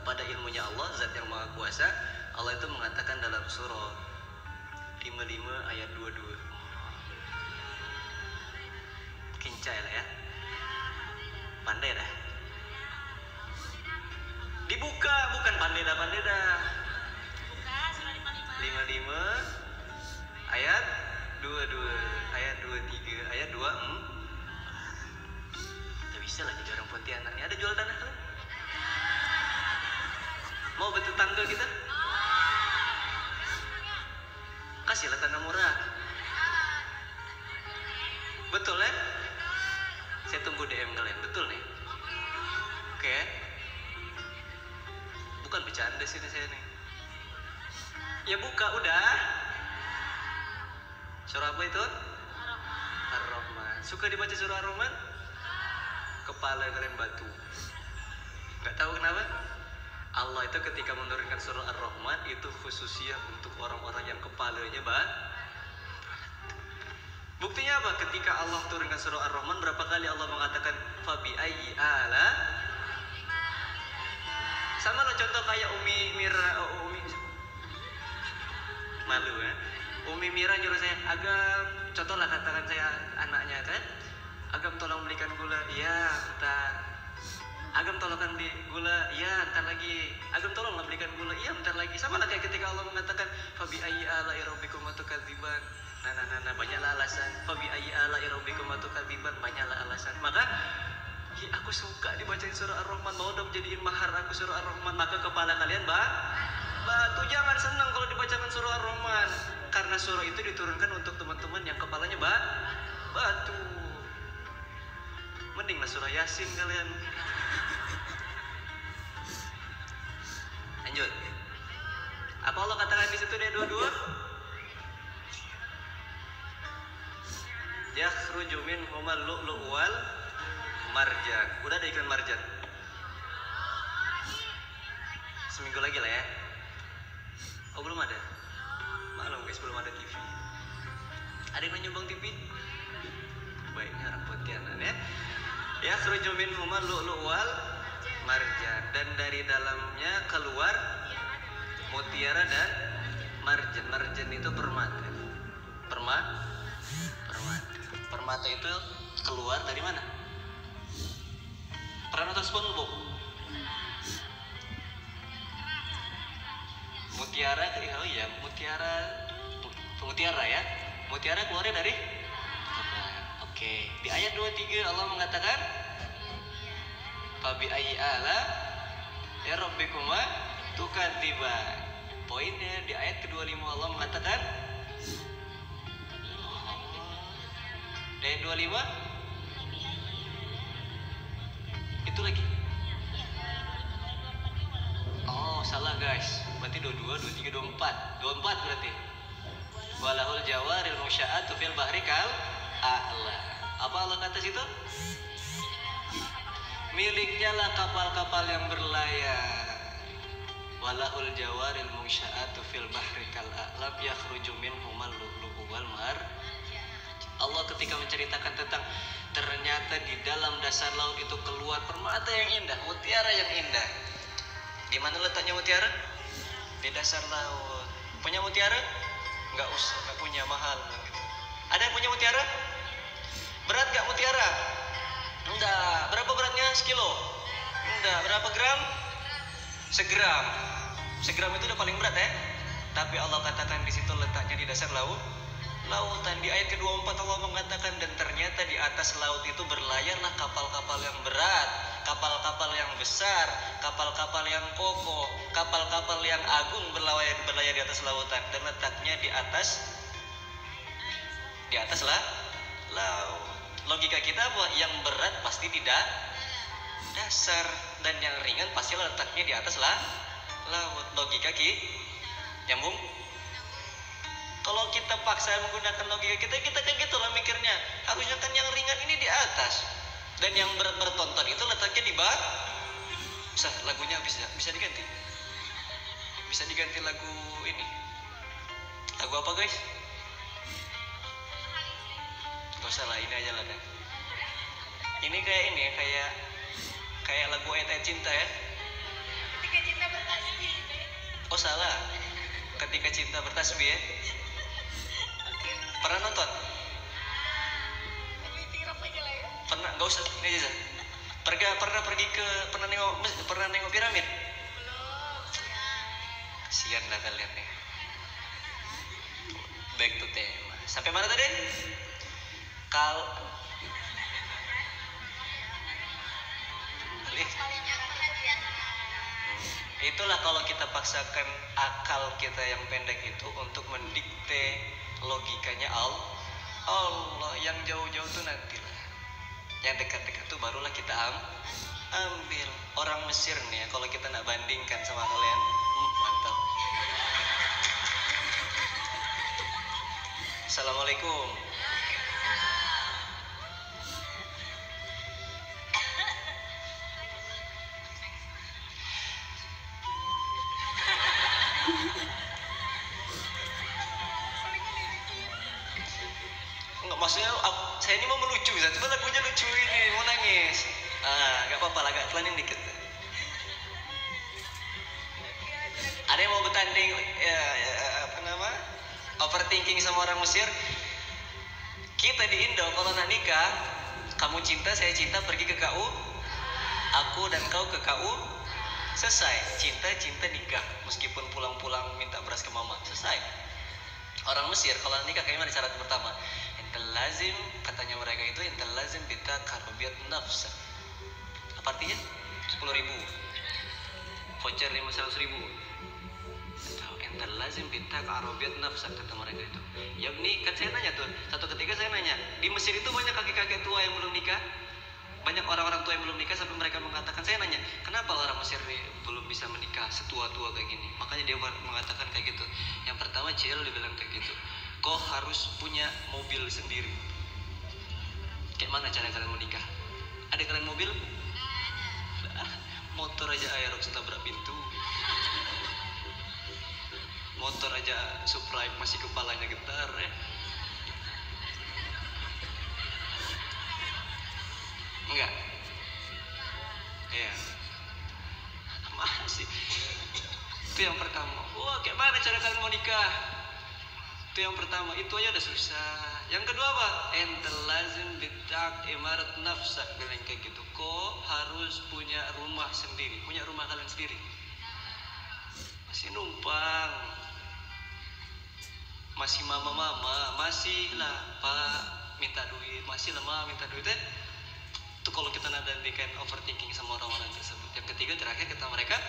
Speaker 3: pada ilmunya Allah, Zat yang Maha Kuasa, Allah itu mengatakan dalam surah 55 ayat 22. Kincai lah ya, pandai dah. Dibuka, bukan pandai dah.
Speaker 1: Buka surah
Speaker 3: 55 ayat 22, ayat 23, ayat 24. Kita bisa lah jadi orang Pontianak. Ada jual tanah kan? Mau betul tanggal kita? Kasihlah tanah murah. Betul ya? Saya tunggu DM kalian, betul nih? Oke. Bukan bercanda sini saya nih. Ya buka udah. Surah apa itu? Ar-Rahman. Suka dibaca surah Ar-Rahman? Kepala keren batu. Gak tahu kenapa? Allah itu ketika menurunkan surah Ar-Rahman itu khususnya untuk orang-orang yang kepalanya Buktinya apa? Ketika Allah turunkan surah Ar-Rahman, berapa kali Allah mengatakan fabi ayyi ala? Sama lah contoh kayak Umi Mira, Umi malu ya. Umi Mira nyuruh saya, Agam, contoh lah katakan saya anaknya kan, Agam tolong belikan gula, iya bentar. Agam tolongkan beli gula, iya bentar lagi. Agam tolonglah belikan gula, iya bentar lagi. Sama lah kayak ketika Allah mengatakan fabi ayyi ala rabbikum tukadziban. Nah, banyaklah alasan. Fabi ayyi ala rabbikum tukadziban, banyaklah alasan. Maka aku suka dibacain surah Ar-Rahman, mau dong jadiin mahar aku surah Ar-Rahman. Maka kepala kalian batu, jangan senang kalau dibacakan surah Ar-Rahman, karena surah itu diturunkan untuk teman-teman yang kepalanya batu. Mendinglah surah Yasin kalian. Lanjut. Apa Allah katakan di situ deh dua-dua? Yakhruju minhumal lu'lu' wal marjan. Udah ada iklan marjan? Seminggu lagi lah ya. Oh belum ada? Maklum guys, belum ada TV. Ada yang nyumbang TV? Baiknya orang Pontianak ya. Yakhruju minhumal lu'lu' wal marjan, dan dari dalamnya keluar mutiara dan marjan. Marjan itu permata. Permata itu keluar dari mana? Pernah nonton SpongeBob? Mutiara, oh iya, mutiara ya. Mutiara keluarnya dari Oke, di ayat 23 Allah mengatakan fabi ayyi ala rabbikuma tukadziban. Poinnya di ayat ke-25 Allah mengatakan di ayat 25 itu lagi. Oh, salah guys. Berarti 22, 23, 24. 24 berarti. Walahul jawaril musya'atu fil bahri kal a'la. Apa Allah kata situ? Miliknya lah kapal-kapal yang berlayar. Walahul jawaril musya'atu fil bahri kal a'lam yakhruju minhumal lu'lu'u wal mar. Allah ketika menceritakan tentang ternyata di dalam dasar laut itu keluar permata yang indah, mutiara yang indah. Di mana letaknya mutiara? Di dasar laut. Punya mutiara? Enggak usah, enggak punya, mahal gitu. Ada yang punya mutiara? Berat enggak mutiara? Enggak. Berapa beratnya? Sekilo? Enggak. Berapa gram? Segram. Segram itu udah paling berat ya. Tapi Allah katakan di situ letaknya di dasar lautan. Di ayat ke-24 Allah mengatakan dan ternyata di atas laut itu berlayarlah kapal-kapal yang berat, kapal-kapal yang besar, kapal-kapal yang kokoh, kapal-kapal yang agung berlayar di atas lautan, dan letaknya di atas laut. Logika kita apa? Yang berat pasti tidak dasar, dan yang ringan pasti letaknya di atas laut. Logika nyambung? Kalau kita paksa menggunakan logika kita kayak gitu lah mikirnya. Harusnya kan yang ringan ini di atas, dan yang berat bertonton itu letaknya di bawah. Lagunya bisa diganti. Bisa diganti lagu ini. Lagu apa guys? Gak usah lah, ini aja lah kan. Ini kayak lagu ayat cinta ya.
Speaker 1: Ketika cinta bertasbih.
Speaker 3: Oh salah. Ketika cinta bertasbih ya. Pernah nonton? Pernah, gak usah, ini aja. Pernah nengok piramid?
Speaker 1: Belum.
Speaker 3: Kasian lah kalian nih. Back to tema. Sampai mana tadi? Itulah kalau kita paksakan akal kita yang pendek itu untuk mendikte logikanya Allah. Yang jauh-jauh tuh nantilah. Yang dekat-dekat tuh barulah kita ambil. Orang Mesir nih ya, kalau kita nak bandingkan sama kalian, mantap. Assalamualaikum. Enggak, Saya ini mau melucu, coba lagunya lucu ini, mau nangis. Gak apa-apa lah, agak telanin dikit. Ada yang mau bertanding overthinking sama orang Mesir? Kita di Indo kalau nak nikah, kamu cinta, saya cinta, pergi ke KU, aku dan kau ke KU, selesai. Cinta nikah, meskipun pulang-pulang minta beras ke mama, selesai. Orang Mesir kalau nikah kayak mana syarat pertama? Ental lazim, katanya mereka itu ental lazim bita karobiyat nafsa. Apa artinya? 10.000 voucher 500.000. Ental lazim bita karobiyat nafsa, kata mereka itu. Ya ini kan saya nanya tuh, satu ketika saya nanya, di Mesir itu banyak kakek-kakek tua yang belum nikah, banyak orang-orang tua yang belum nikah, sampai mereka mengatakan, saya nanya, kenapa orang Mesir belum bisa menikah setua-tua kayak gini? Makanya dia mengatakan kayak gitu. Yang pertama Cil, dia bilang kayak gitu, kau harus punya mobil sendiri. Kayak mana cara kalian menikah? Ada kalian mobil? Motor aja Aerox tabrak pintu. Motor aja Supreme masih kepalanya getar ya. Enggak. Iya. Masih. Itu yang pertama. Wah, kayak mana cara kalian mau nikah? Itu yang pertama. Itu aja udah susah. Yang kedua apa? Ental lazim bitak imarat nafsa. Bilang kayak gitu. Kok harus punya rumah sendiri. Punya rumah kalian sendiri. Masih numpang. Masih mama-mama. Masih lah pak minta duit. Masih lah ma minta duit. Itu kalau kita nantikan overthinking sama orang-orang tersebut. Yang ketiga terakhir kata mereka,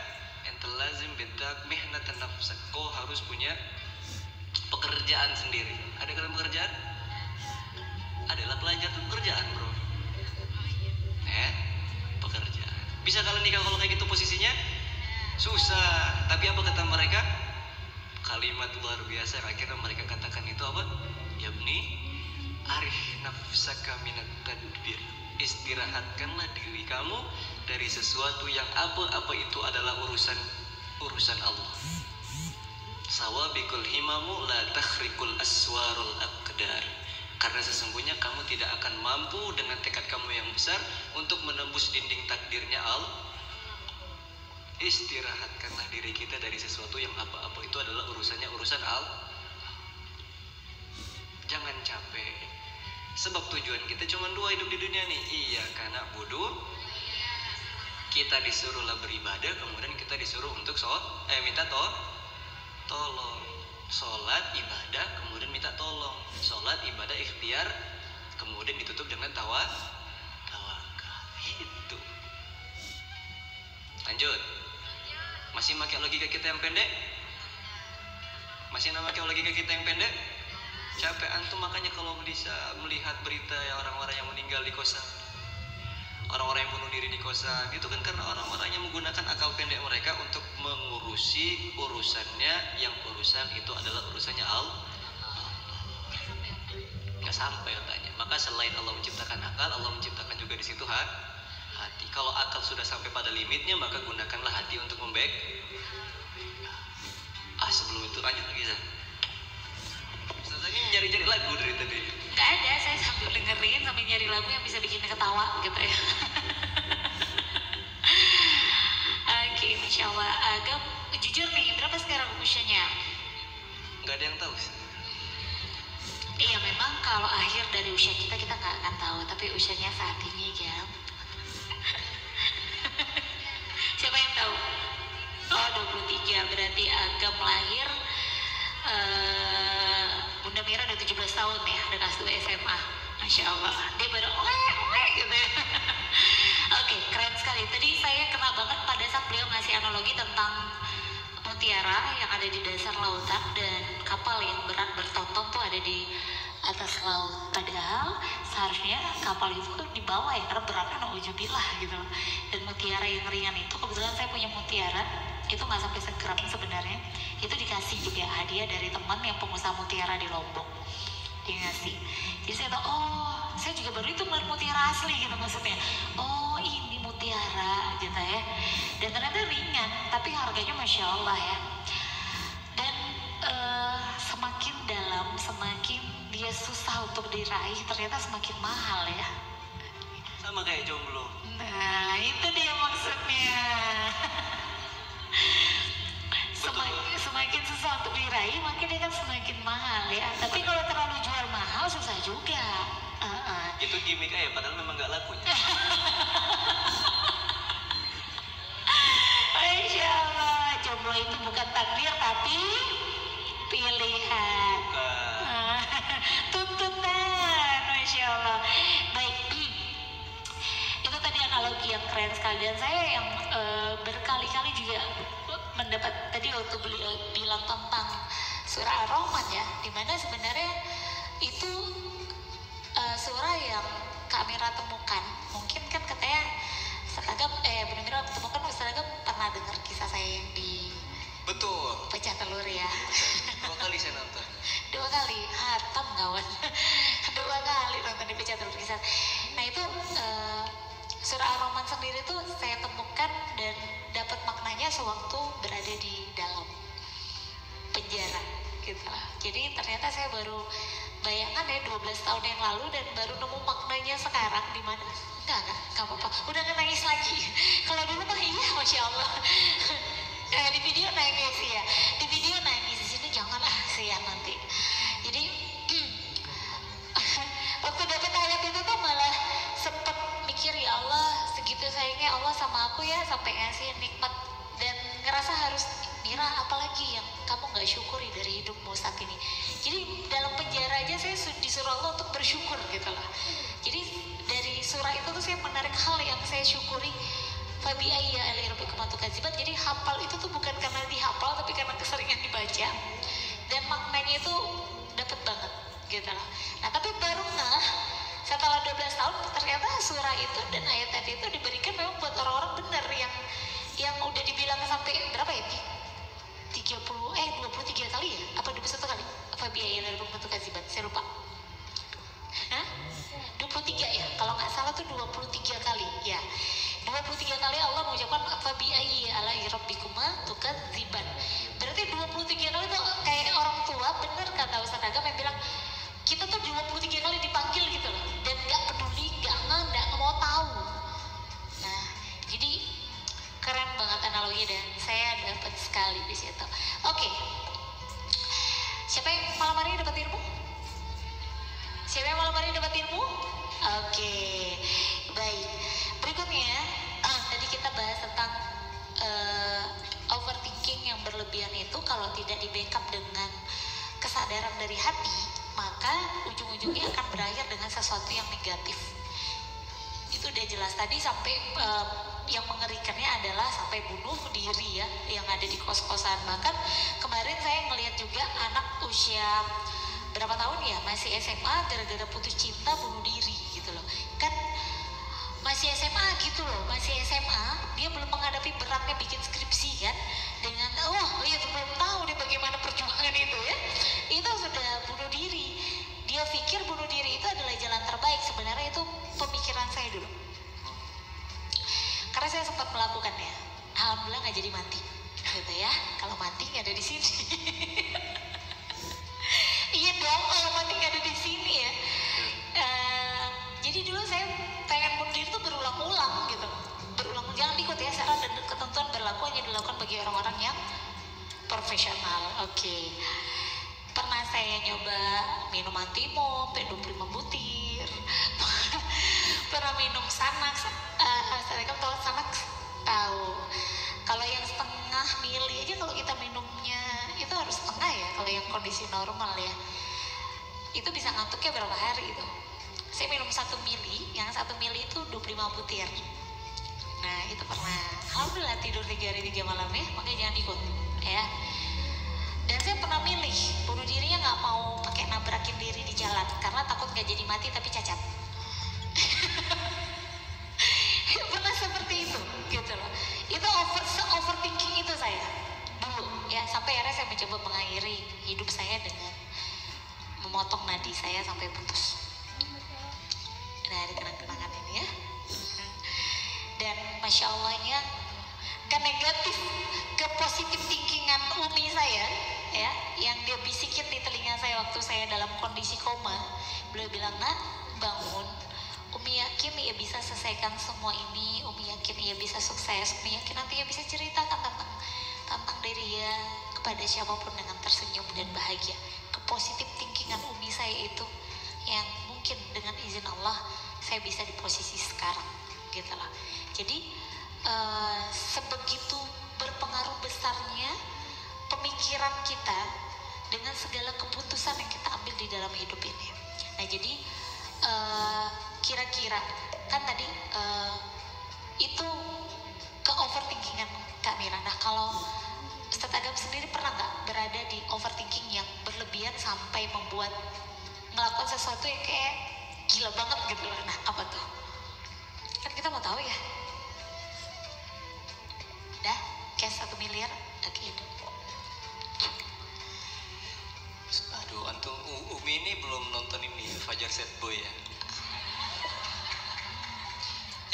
Speaker 3: ental lazim bidak mihnatan nafsak. Kau harus punya pekerjaan sendiri. Ada kalian pekerjaan? Adalah pelajar tuh pekerjaan bro. Pekerjaan. Bisa kalian nikah kalau kayak gitu posisinya? Susah. Tapi apa kata mereka? Kalimat luar biasa. Akhirnya mereka katakan itu apa? Yabni arih nafsaka minat tadbir. Istirahatkanlah diri kamu dari sesuatu yang apa itu adalah urusan Allah. Sawabikul himamu la takhrikul aswarul aqdar. Karena sesungguhnya kamu tidak akan mampu dengan tekad kamu yang besar untuk menembus dinding takdirnya Allah. Istirahatkanlah diri kita dari sesuatu yang apa itu adalah urusan Allah. Jangan capek. Sebab tujuan kita cuma dua hidup di dunia nih. Iya, karena bodoh. Kita disuruhlah beribadah, kemudian kita disuruh untuk minta tolong. Sholat, ibadah, kemudian minta tolong. Sholat, ibadah, ikhtiar, kemudian ditutup dengan tawakal. Itu. Lanjut. Masih pakai logika kita yang pendek? Masih pakai logika kita yang pendek? Capek antum makanya kalau bisa melihat berita ya orang-orang yang meninggal di kosan, orang-orang yang bunuh diri di kosan, itu kan karena orang-orang yang menggunakan akal pendek mereka untuk mengurusi urusannya, yang urusan itu adalah urusannya Allah. Nggak sampai otaknya. Maka selain Allah menciptakan akal, Allah menciptakan juga di situ hati. Kalau akal sudah sampai pada limitnya, maka gunakanlah hati untuk sebelum itu lanjut lagi Zah. Ini nyari-nyari lagu dari tadi.
Speaker 1: Gak ada, saya sambil dengerin sambil nyari lagu yang bisa bikin ketawa gitu ya. Oke, Masya Allah. Agam, jujur nih, berapa sekarang usianya?
Speaker 3: Gak ada yang tahu sih.
Speaker 1: Iya, memang kalau akhir dari usia kita gak akan tahu. Tapi usianya saat ini, Gam. Siapa yang tahu? Oh, 23. Berarti Agam lahir Bunda Mira udah 17 tahun ya, udah kelas 2 SMA. Masya Allah, dia baru gitu ya. Oke, keren sekali. Tadi saya kena banget pada saat beliau ngasih analogi tentang mutiara yang ada di dasar lautan dan kapal yang berat bertonton tuh ada di atas laut. Padahal seharusnya kapal itu di bawah ya, karena beratnya nauzubillah gitu. Dan mutiara yang ringan itu, kebetulan saya punya mutiara, itu nggak sampai segram sebenarnya. Itu dikasih juga hadiah dari teman yang pengusaha mutiara di Lombok. Dia ngasih. Jadi saya tahu, oh saya juga baru itu ngeliat mutiara asli gitu maksudnya. Oh ini mutiara gitu ya. Dan ternyata ringan, tapi harganya Masya Allah ya. Dan semakin dalam, semakin dia dia susah untuk diraih, ternyata semakin mahal ya.
Speaker 2: Sama kayak jomblo.
Speaker 1: Nah, itu dia maksudnya. Semakin susah untuk diraih, makin dia kan semakin mahal ya. Tapi kalau terlalu jual mahal, susah juga.
Speaker 2: Itu gimmick aja, padahal memang nggak laku ya.
Speaker 1: Masya Allah, jomblo itu bukan takdir tapi pilihan. Tuntutan, Masya Allah. Baik, itu tadi analogi yang keren sekali. Dan saya yang berkali-kali juga mendapat tadi waktu beliau bilang tentang surah Ar-Rahman ya, dimana sebenarnya itu surah yang Kak Mira temukan. Mungkin kan katanya seragam Bunda Mira temukan seragam pernah dengar kisah saya yang di
Speaker 2: Betul.
Speaker 1: pecah telur ya.
Speaker 2: 2 kali saya nonton.
Speaker 1: 2 kali hatam kawan. 2 kali nonton di pecah telur kisah. Nah itu surah Ar-Rahman sendiri tuh saya temukan dan dapat maknanya sewaktu berada di dalam penjara gitu lah. Jadi ternyata saya baru bayangan ya 12 tahun yang lalu dan baru nemu maknanya sekarang di mana enggak apa-apa, udah nggak nangis lagi. Kalau dulu mah iya Masya Allah. Di video nangis ya, di video nangis, di sini janganlah sih ya nanti. Jadi waktu dapet ayat itu tuh malah sempet mikir, ya Allah segitu sayangnya Allah sama aku ya sampai ngasih nikmat, dan ngerasa harus Mira apalagi yang kamu nggak syukuri dari hidupmu saat ini. Jadi dalam penjara aja saya disuruh Allah untuk bersyukur gitu lah. Jadi dari surah itu tuh saya menarik hal yang saya syukuri. Fabi ayya ali rabbikum tukadziban. Jadi hafal itu tuh bukan karena dihafal tapi karena keseringan dibaca, dan maknanya itu dapat banget gitu lah. Nah tapi baru setelah 12 tahun ternyata surah itu dan ayat tadi itu diberikan memang buat orang-orang benar yang udah dibilang sampai berapa ya? 23 kali ya? Apa 21 kali? Fabi ayya ali rabbikum tukadziban. Saya lupa. 23 ya? Kalau nggak salah tuh 23 kali ya. 23 kali Allah mengucapkan Fabi ayyi alai rabbikuma tukadziban. Berarti 23 kali tuh kayak orang tua, bener kata Ustaz Agam yang bilang kita tuh 23 kali dipanggil gitu loh, dan nggak peduli, nggak mau tahu. Nah jadi keren banget analogi dan saya dapat sekali di situ. Oke. Siapa yang malam hari ini dapat ilmu? Siapa yang malam hari ini dapat ilmu? Oke, baik. Berikutnya, tadi kita bahas tentang overthinking yang berlebihan itu kalau tidak di backup dengan kesadaran dari hati, maka ujung-ujungnya akan berakhir dengan sesuatu yang negatif. Itu udah jelas tadi sampai yang mengerikannya adalah sampai bunuh diri ya, yang ada di kos-kosan. Bahkan kemarin saya melihat juga anak usia berapa tahun ya, masih SMA, gara-gara putus cinta bunuh diri gitu loh. Kan masih SMA gitu loh, masih SMA, dia belum menghadapi beratnya bikin skripsi kan, dengan itu belum tahu dia bagaimana perjuangan itu ya, itu sudah bunuh diri. Dia pikir bunuh diri itu adalah jalan terbaik. Sebenarnya itu pemikiran saya dulu, karena saya sempat melakukannya. Alhamdulillah nggak jadi mati gitu ya. Kalau mati nggak ada di sini. Iya dong, kalau mati nggak ada di sini ya. Jadi dulu saya pengen bunuh diri itu berulang-ulang gitu. Berulang, jangan ikut ya, syarat dan ketentuan berlaku hanya dilakukan bagi orang-orang yang profesional. Oke. Pernah saya nyoba minum antimo, 25 butir. Pernah minum Xanax. Saya kan tahu Xanax, tahu. Kalau yang setengah mili aja kalau kita minumnya itu harus setengah ya, kalau yang kondisi normal ya. Itu bisa ngantuknya berapa hari itu. Saya minum 1 mili, yang 1 mili itu 25 butir. Nah itu pernah, alhamdulillah tidur 3 hari 3 malam ya, makanya jangan ikut ya. Dan saya pernah milih bunuh dirinya nggak mau pakai nabrakin diri di jalan karena takut nggak jadi mati tapi cacat. Pernah seperti itu gitu loh. Itu overthinking itu saya dulu ya, sampai akhirnya saya mencoba mengakhiri hidup saya dengan memotong nadi saya sampai putus. Dari kenang-kenangan ini ya. Dan Masya Allahnya ke negatif, ke positif thinkingan Umi saya ya, yang dia bisikin di telinga saya waktu saya dalam kondisi koma. Beliau bilang, "Nak, bangun. Umi yakin ia bisa selesaikan semua ini. Umi yakin ia bisa sukses. Umi yakin nanti ia bisa ceritakan tentang diri ia kepada siapapun dengan tersenyum dan bahagia." Kepositif thinkingan Umi saya itu yang mungkin dengan izin Allah saya bisa di posisi sekarang, gitu lah. Jadi sebegitu berpengaruh besarnya pemikiran kita dengan segala keputusan yang kita ambil di dalam hidup ini. Nah, jadi kira-kira kan tadi itu ke overthinkingan Kak Mira. Nah, kalau Ustadz Agam sendiri pernah nggak berada di overthinking yang berlebihan sampai membuat melakukan sesuatu yang kayak gila banget gitu loh? Nah, apa tuh? Kan kita mau tahu ya. Dah, cash 1 miliar, oke itu.
Speaker 2: Aduh, antum Umi ini belum nonton ini Fajar Set Boy ya?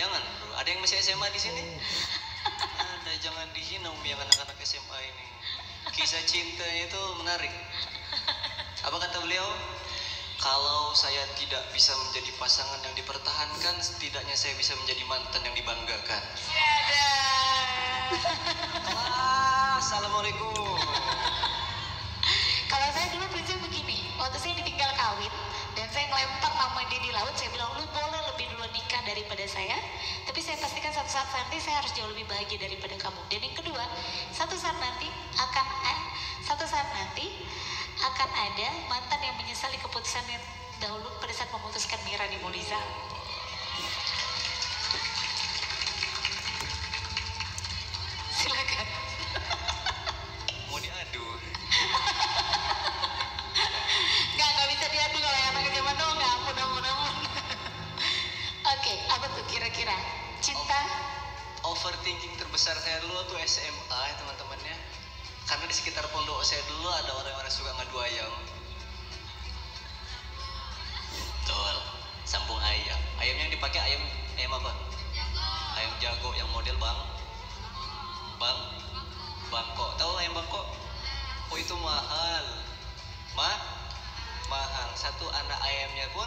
Speaker 2: Jangan bro, ada yang masih SMA di sini? Ada, jangan dihina Umi yang anak-anak SMA ini. Kisah cintanya itu menarik. Apa kata beliau? Kalau saya tidak bisa menjadi pasangan yang dipertahankan, setidaknya saya bisa menjadi mantan yang dibanggakan. Assalamualaikum.
Speaker 1: Kalau saya dulu prinsip begini, waktu saya ditinggal kawin dan saya ngelempar nama dia di laut, saya bilang, "Lu boleh lebih dulu nikah daripada saya, tapi saya pastikan satu saat nanti saya harus jauh lebih bahagia daripada kamu. Dan yang kedua, satu saat nanti akan ada mantan yang menyesali keputusan yang dahulu pada saat memutuskan Mira di Muliza." Silakan.
Speaker 2: Mau diadu?
Speaker 1: Nggak bisa diadu kalau yang anak zaman dulu, nggak, ampun. Oke, apa tuh kira-kira? Cinta?
Speaker 2: Overthinking terbesar saya dulu tuh SMA ya teman-temannya. Karena di sekitar pondok saya dulu ada orang-orang suka ngadu ayam. Betul, sambung ayam. Ayam yang dipakai ayam apa? Ayam jago yang model bangkok. Tahu ayam bangkok? Oh itu mahal. Mahal. Satu anak ayamnya pun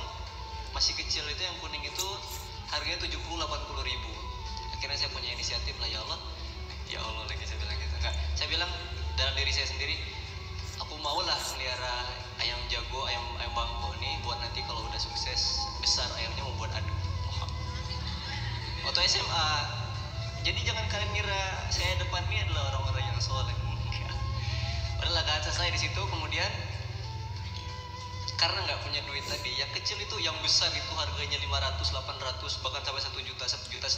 Speaker 2: masih kecil itu yang kuning itu harganya 70-80 ribu. Akhirnya saya punya inisiatif lah, ya Allah lagi saya bilang gitu. Enggak, saya bilang dalam diri saya sendiri, aku maulah melihara ayam jago, ayam bangkok nih buat nanti kalau udah sukses besar ayamnya mau buat adu. Waktu SMA, jadi jangan kalian ngira saya depan ini adalah orang-orang yang soleh. Padahal kan selesai di situ, kemudian karena nggak punya duit tadi, yang kecil itu, yang besar itu harganya 500, 800, bahkan sampai 1 juta, 1,5 juta.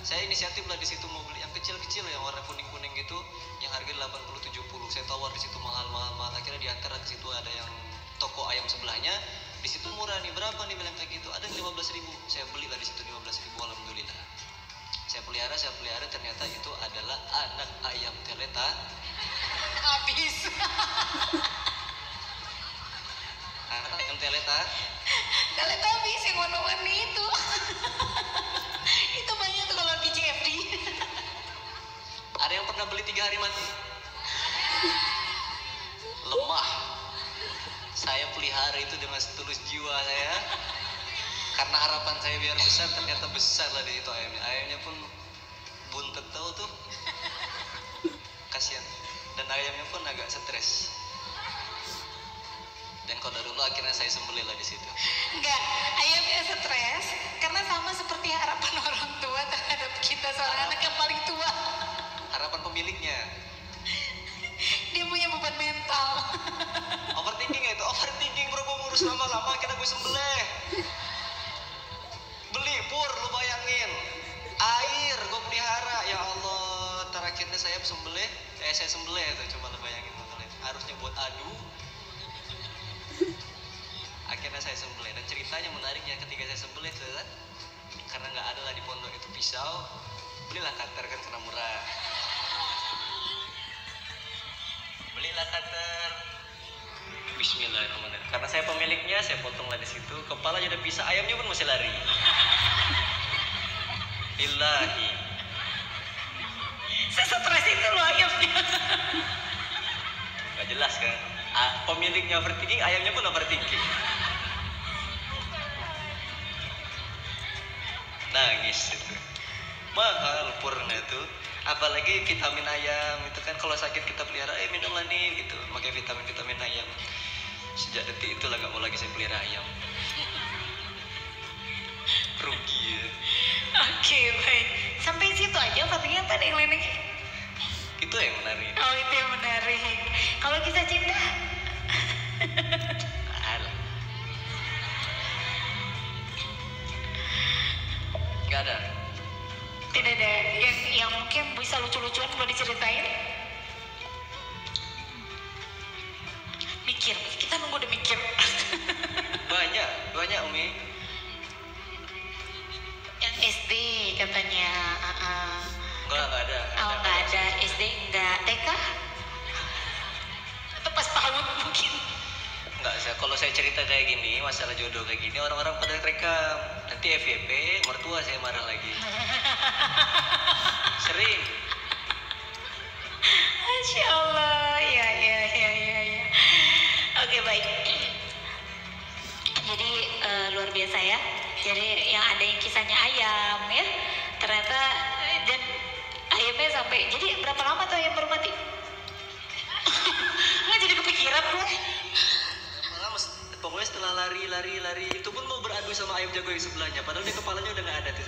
Speaker 2: Saya inisiatif lah di situ mau beli yang kecil-kecil yang warna kuning-kuning gitu, yang harganya 80, 70. Saya tawar di situ mahal. Akhirnya diantar ke situ ada yang toko ayam sebelahnya, di situ murah nih, berapa nih bilang kayak gitu, ada 15 ribu. Saya beli lah di situ 15 ribu, alhamdulillah. Saya pelihara, ternyata itu adalah anak ayam teleta.
Speaker 1: Habis.
Speaker 2: Anak ayam teleta.
Speaker 1: Teleta habis yang warna-warni itu. Itu banyak tuh kalau di CFD.
Speaker 2: Ada yang pernah beli 3 hari mati? Lemah. Saya pelihara itu dengan setulus jiwa saya. Karena harapan saya biar besar, ternyata besar lah di itu ayamnya. Ayamnya pun buntet tahu tuh. Kasihan. Dan ayamnya pun agak stres. Dan kalau dulu akhirnya saya sembelih lah di situ.
Speaker 1: Enggak, ayamnya stres karena sama seperti harapan orang tua terhadap kita seorang anak yang paling tua.
Speaker 2: Harapan pemiliknya.
Speaker 1: Dia punya beban mental.
Speaker 2: Overthinking itu, overthinking bro, gue ngurus lama-lama akhirnya gue sembelih. Beli pur, lu bayangin. Air gue pelihara, ya Allah. Terakhirnya saya sembelih itu, coba lu bayangin. Harusnya buat adu. Akhirnya saya sembelih, dan ceritanya menariknya ketika saya sembelih itu kan, karena nggak ada lah di pondok itu pisau, belilah cutter kan karena murah. Belilah cutter. Bismillahirrahmanirrahim. Karena saya pemiliknya, saya potong lah di situ. Kepalanya udah pisah, ayamnya pun masih lari. Ilahi.
Speaker 1: Saya stres itu loh ayamnya.
Speaker 2: Gak
Speaker 3: jelas kan. Pemiliknya overthinking, ayamnya pun overthinking. Nangis itu. Mahal purna itu. Apalagi vitamin ayam itu kan, kalau sakit kita pelihara, minumlah nih gitu. Pakai vitamin ayam. Sejak detik itulah nggak mau lagi saya pelihara ayam. Rugi ya.
Speaker 1: Oke, baik. Sampai situ aja Fatihnya, tadi yang lain lagi.
Speaker 3: Itu yang menarik.
Speaker 1: Oh, itu yang menarik. Kalau kisah cinta?
Speaker 3: Alah. Nggak ada.
Speaker 1: Tidak ada yang mungkin bisa lucu-lucuan boleh diceritain? Mikir, kita nunggu udah mikir.
Speaker 3: Banyak Umi.
Speaker 1: Yang SD katanya.
Speaker 3: Nggak ada.
Speaker 1: Oh, nggak ada. SD nggak. TK? Atau pas PAUD mungkin?
Speaker 3: Nggak, kalau saya cerita kayak gini, masalah jodoh kayak gini, orang-orang pada rekam. Nanti FYP, mertua saya marah lagi. Sering.
Speaker 1: Masya Allah. Ya. Oke, baik. Jadi luar biasa ya. Jadi yang ada yang kisahnya ayam ya. Ternyata dan ayamnya sampai. Jadi berapa lama tuh ayam baru mati? Nggak jadi kepikiran gue.
Speaker 3: Pokoknya setelah lari itu pun mau beradu sama ayam jago yang sebelahnya, padahal dia kepalanya udah nggak ada tuh.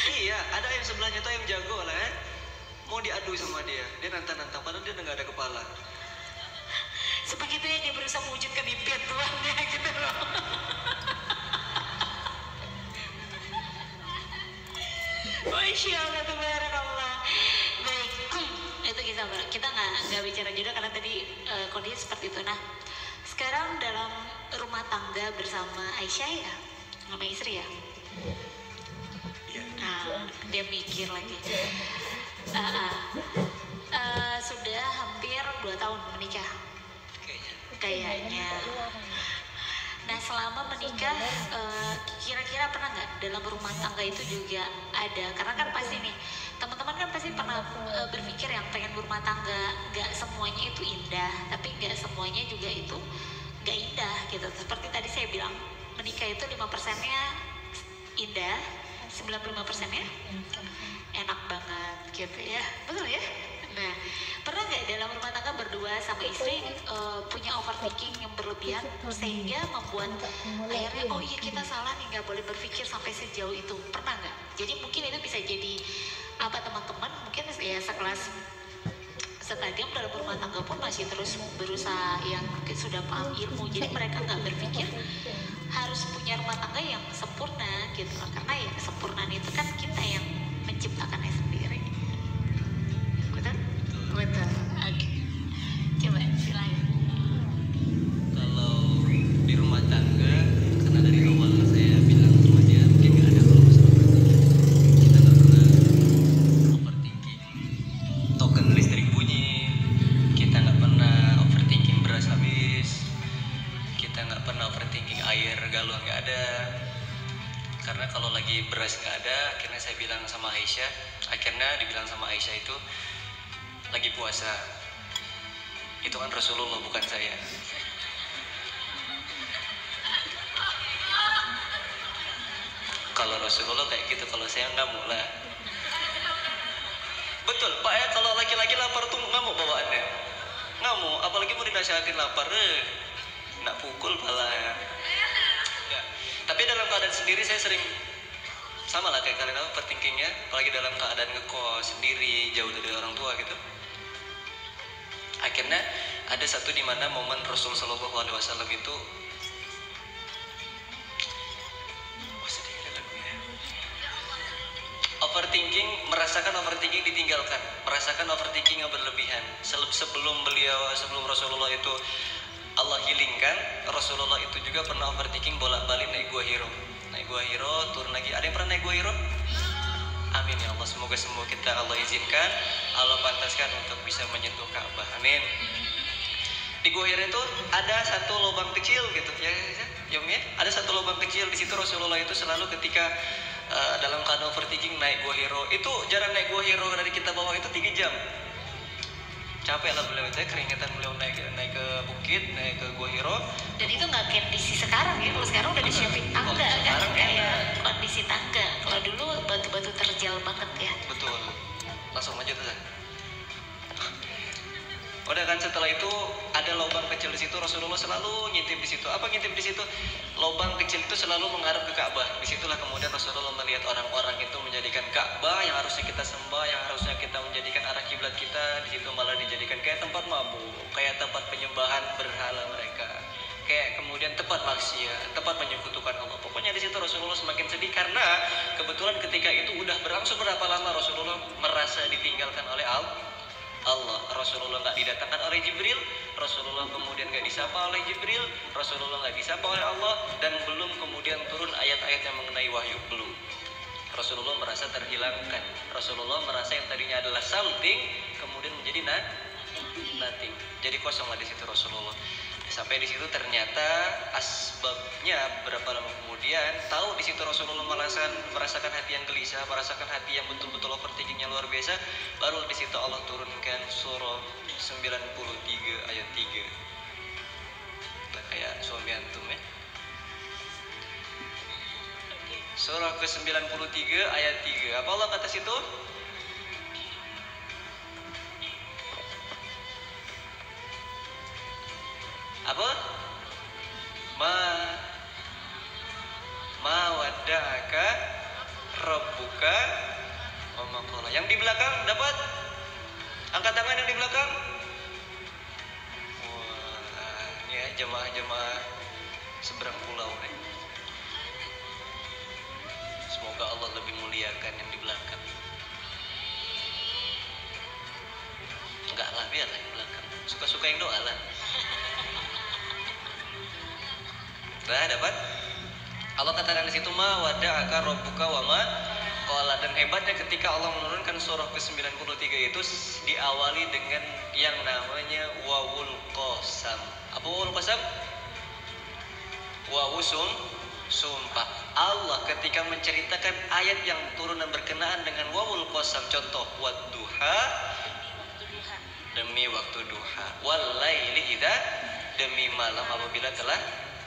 Speaker 3: Iya, ada ayam sebelahnya tuh ayam jago lah ya. Mau diadu sama dia nantang padahal dia udah nggak ada kepala.
Speaker 1: Sebegitunya dia berusaha mewujudkan impian tuannya gitu loh. Masya Allah, tabarakallah. Baik, itu kita nggak bicara jodoh karena tadi kondisi seperti itu. Nah, sekarang dalam rumah tangga bersama Aisyah ya, sama istri ya. Nah, dia mikir lagi. Sudah hampir 2 tahun menikah. Kayaknya. Nah, selama menikah, kira-kira pernah nggak dalam rumah tangga itu juga ada? Karena kan pasti nih, teman-teman kan pasti pernah berpikir yang pengen berumah tangga, nggak semuanya itu indah, tapi nggak semuanya juga itu nggak indah gitu. Seperti tadi saya bilang, menikah itu 5%-nya indah, 95%-nya enak banget gitu ya, betul ya? Nah, pernah nggak dalam rumah tangga berdua sama istri punya overthinking yang berlebihan sehingga membuat akhirnya oh iya kita salah nih, nggak boleh berpikir sampai sejauh itu, pernah nggak? Jadi mungkin itu bisa jadi apa, teman-teman mungkin ya sekelas setadium dalam rumah tangga pun masih terus berusaha yang mungkin sudah paham ilmu, jadi mereka nggak berpikir harus punya rumah tangga yang sempurna gitu, karena ya kesempurnaan itu kan kita yang menciptakannya sendiri. Betul. Oke. Coba silakan.
Speaker 3: Kalau di rumah tangga, karena dari awal saya bilang sama dia, mungkin nggak ada kalau masalah overthinking. Kita nggak pernah overthinking token listrik bunyi, kita nggak pernah overthinking beras habis, kita nggak pernah overthinking air galon nggak ada. Karena kalau lagi beras nggak ada, akhirnya saya bilang sama Aisyah, itu lagi puasa. Itu kan Rasulullah, bukan saya. Kalau Rasulullah kayak gitu, kalau saya ngamuk lah. Betul, Pak ya, kalau laki-laki lapar tuh ngamuk bawaannya. Ngamuk, apalagi mau dinasihatin lapar, nak pukul pala ya. Tapi dalam keadaan sendiri saya sering sama lah kayak kalian, overthinkingnya, apalagi dalam keadaan ngekos sendiri, jauh dari orang tua gitu. Akhirnya ada satu di mana momen Rasul Shallallahu Alaihi Wasallam itu, overthinking, merasakan overthinking ditinggalkan, merasakan overthinking yang berlebihan. Sebelum Rasulullah itu Allah healingkan, Rasulullah itu juga pernah overthinking bolak-balik naik Gua Hiro, turun lagi. Ada yang pernah naik Gua Hiro? Amin ya Allah, semoga semua kita Allah izinkan, Allah pantaskan untuk bisa menyentuh Ka'bah. Amin. Di Gua Hiro itu ada satu lubang kecil gitu ya, ada satu lubang kecil. Di situ Rasulullah itu selalu ketika dalam keadaan overthinking naik Gua Hiro. Itu jarak naik Gua Hiro dari kita bawah itu 3 jam. Capek lah beliau itu, keringetan beliau naik ke bukit, naik ke Gua Hiro.
Speaker 1: Dan itu nggak kayak kondisi sekarang ya, kalau sekarang udah disiapin tangga kan,
Speaker 3: sekarang
Speaker 1: kayak kondisi tangga. Kalau dulu batu-batu terjal banget ya.
Speaker 3: Betul, langsung aja tuh. Udah kan, setelah itu ada lubang kecil di situ, Rasulullah selalu ngintip di situ. Apa ngintip di situ? Lubang kecil itu selalu menghadap ke Ka'bah. Disitulah kemudian Rasulullah melihat orang-orang itu menjadikan Ka'bah yang harusnya kita sembah, yang harusnya kita menjadikan arah kiblat kita, di situ malah dijadikan kayak tempat mabuk, kayak tempat penyembahan berhala mereka, kayak kemudian tempat maksiat, tempat menyekutukan Allah. Pokoknya di situ Rasulullah semakin sedih karena kebetulan ketika itu udah berlangsung berapa lama Rasulullah merasa ditinggalkan oleh Allah. Rasulullah nggak didatangkan oleh Jibril, Rasulullah kemudian nggak disapa oleh Jibril, Rasulullah nggak disapa oleh Allah, dan belum kemudian turun ayat-ayat yang mengenai wahyu, belum. Rasulullah merasa terhilangkan. Rasulullah merasa yang tadinya adalah something kemudian menjadi nothing. Jadi kosong lah di situ Rasulullah. Sampai di situ ternyata asbabnya berapa lama kemudian tahu di situ Rasulullah merasakan hati yang gelisah, merasakan hati yang betul-betul overthinkingnya luar biasa. Baru di situ Allah turunkan surah 93 ayat 3. Nah, kayak suami antum ya. Surah ke-93 ayat 3. Apa Allah kata situ? Apa? Ma wadda'aka rabbuka wa ma qala. Yang di belakang dapat? Angkat tangan yang di belakang. Wah, ini ya jemaah-jemaah seberang pulau nih. Semoga Allah lebih muliakan yang di belakang. Enggak lah, biarlah yang belakang. Suka-suka yang doa lah. Nah, dapat? Allah katakan di situ ma wada'aka rabbuka wa ma qala. Dan hebatnya ketika Allah menurunkan surah ke-93 itu diawali dengan yang namanya wawul qasam. Apa wawul qasam? Wawusum sumpah. Allah ketika menceritakan ayat yang turun dan berkenaan dengan wawul qasam, contoh wadduha, demi waktu duha, wal laili idza, demi malam apabila telah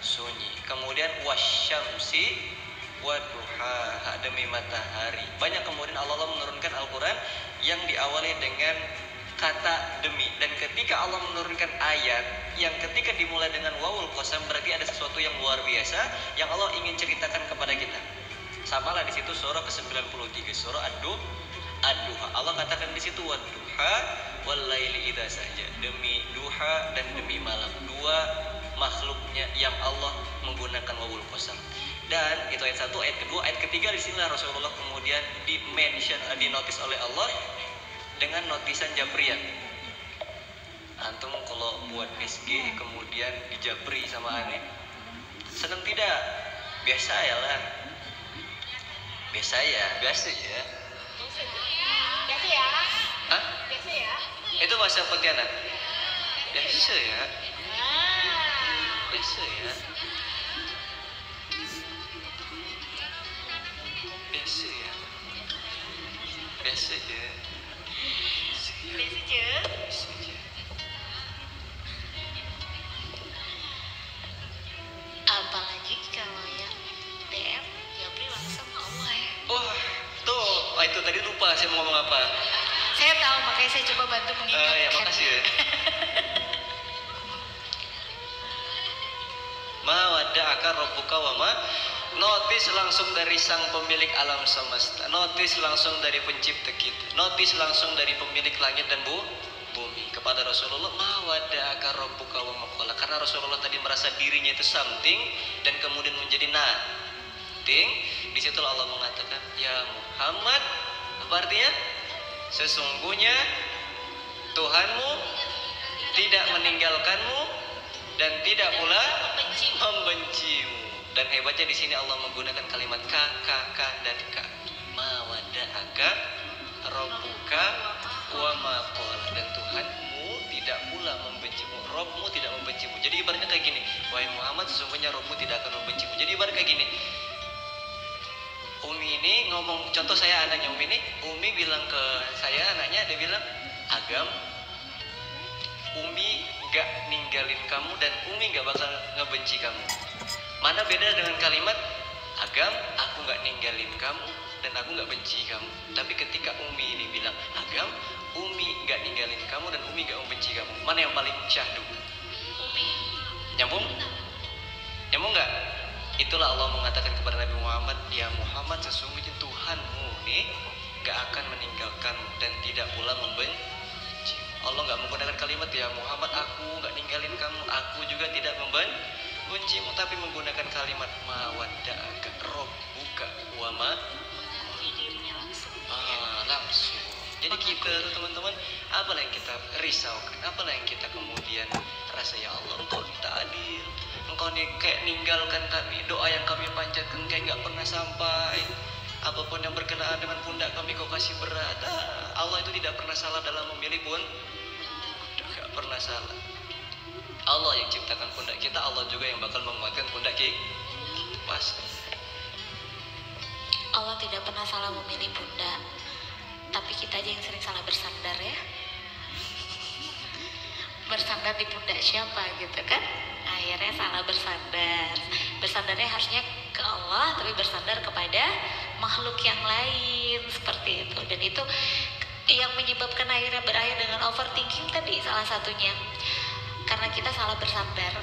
Speaker 3: sunyi, kemudian wasyamsi waduhaha, demi matahari. Banyak kemudian Allah menurunkan Al-Quran yang diawali dengan kata demi. Dan ketika Allah menurunkan ayat yang ketika dimulai dengan wawul qasam, berarti ada sesuatu yang luar biasa yang Allah ingin ceritakan kepada kita. Samalah di situ surah ke-93, surah Ad-Duha. Allah katakan di situ wadduha wal laili idza saja, demi duha dan demi malam. Dua makhluknya yang Allah menggunakan wawul qasam. Dan itu ayat 1, ayat kedua, ayat ketiga di sini Rasulullah kemudian dinotis oleh Allah dengan notisan Jabriyah. Antum kalau buat SG kemudian dijabri sama aneh, senang tidak? Biasa ya lah. Biasa ya.
Speaker 1: Biasa ya.
Speaker 3: Hah?
Speaker 1: Biasa ya.
Speaker 3: Itu bahasa Pontianak. Biasa ya. Biasa ya. Biasa ya. Biasa aja.
Speaker 1: Biasa aja. Apalagi kalau yang DM Jabri langsung Allah ya.
Speaker 3: Oh, tuh. Itu tadi lupa saya mau ngomong apa.
Speaker 1: Saya tahu, makanya saya coba bantu mengingatkan.
Speaker 3: Ya, makasih ya. Ma wadda'aka rabbuka wa ma. Notis langsung dari sang pemilik alam semesta, notis langsung dari pencipta kita, notis langsung dari pemilik langit dan bumi kepada Rasulullah. Ma wadda'aka rabbuka wa ma qala. Karena Rasulullah tadi merasa dirinya itu something dan kemudian menjadi nothing. Di situ Allah mengatakan, ya Muhammad, apa artinya? Sesungguhnya Tuhanmu tidak meninggalkanmu dan tidak pula membencimu. Dan hebatnya di sini Allah menggunakan kalimat ka dan ka. Ma wadda'aka rabbuka wa ma qala. Dan Tuhanmu tidak pula membencimu, Rabbmu tidak membencimu. Jadi ibaratnya kayak gini, wahai Muhammad, sesungguhnya Rabbmu tidak akan membencimu. Jadi ibaratnya kayak gini, Umi ini ngomong, contoh saya anaknya Umi ini, Umi bilang ke saya anaknya, dia bilang, Agam, Umi gak ninggalin kamu dan Umi gak bakal ngebenci kamu. Mana beda dengan kalimat Agam, aku gak ninggalin kamu dan aku gak benci kamu. Tapi ketika Umi ini bilang Agam, Umi gak ninggalin kamu dan Umi gak membenci kamu, mana yang paling syahdu?
Speaker 1: Umi.
Speaker 3: Nyambung? Nyambung gak? Itulah Allah mengatakan kepada Nabi Muhammad, ya Muhammad, sesungguhnya Tuhanmu nih gak akan meninggalkanmu dan tidak pula membenci. Allah gak menggunakan kalimat ya Muhammad, aku gak ninggalin kamu, aku juga tidak membencimu, tapi menggunakan kalimat mawadda'aka rabbuka wa ma
Speaker 1: Dirinya langsung.
Speaker 3: langsung. Jadi kita tuh teman-teman, apalah yang kita risaukan, apalah yang kita kemudian rasa, ya Allah engkau minta adil, engkau nih kayak ninggalkan kami, doa yang kami panjatkan kayak nggak pernah sampai, apapun yang berkenaan dengan pundak kami kau kasih berat. Allah itu tidak pernah salah dalam memilih pun, nggak pernah salah. Allah yang ciptakan pundak kita, Allah juga yang bakal menguatkan pundak kita. Pasti.
Speaker 1: Allah tidak pernah salah memilih pundak, tapi kita aja yang sering salah bersandar ya. Bersandar di pundak siapa gitu kan? Akhirnya salah bersandar. Bersandarnya harusnya ke Allah, tapi bersandar kepada makhluk yang lain seperti itu. Dan itu yang menyebabkan akhirnya berakhir dengan overthinking tadi salah satunya. Karena kita salah bersandar,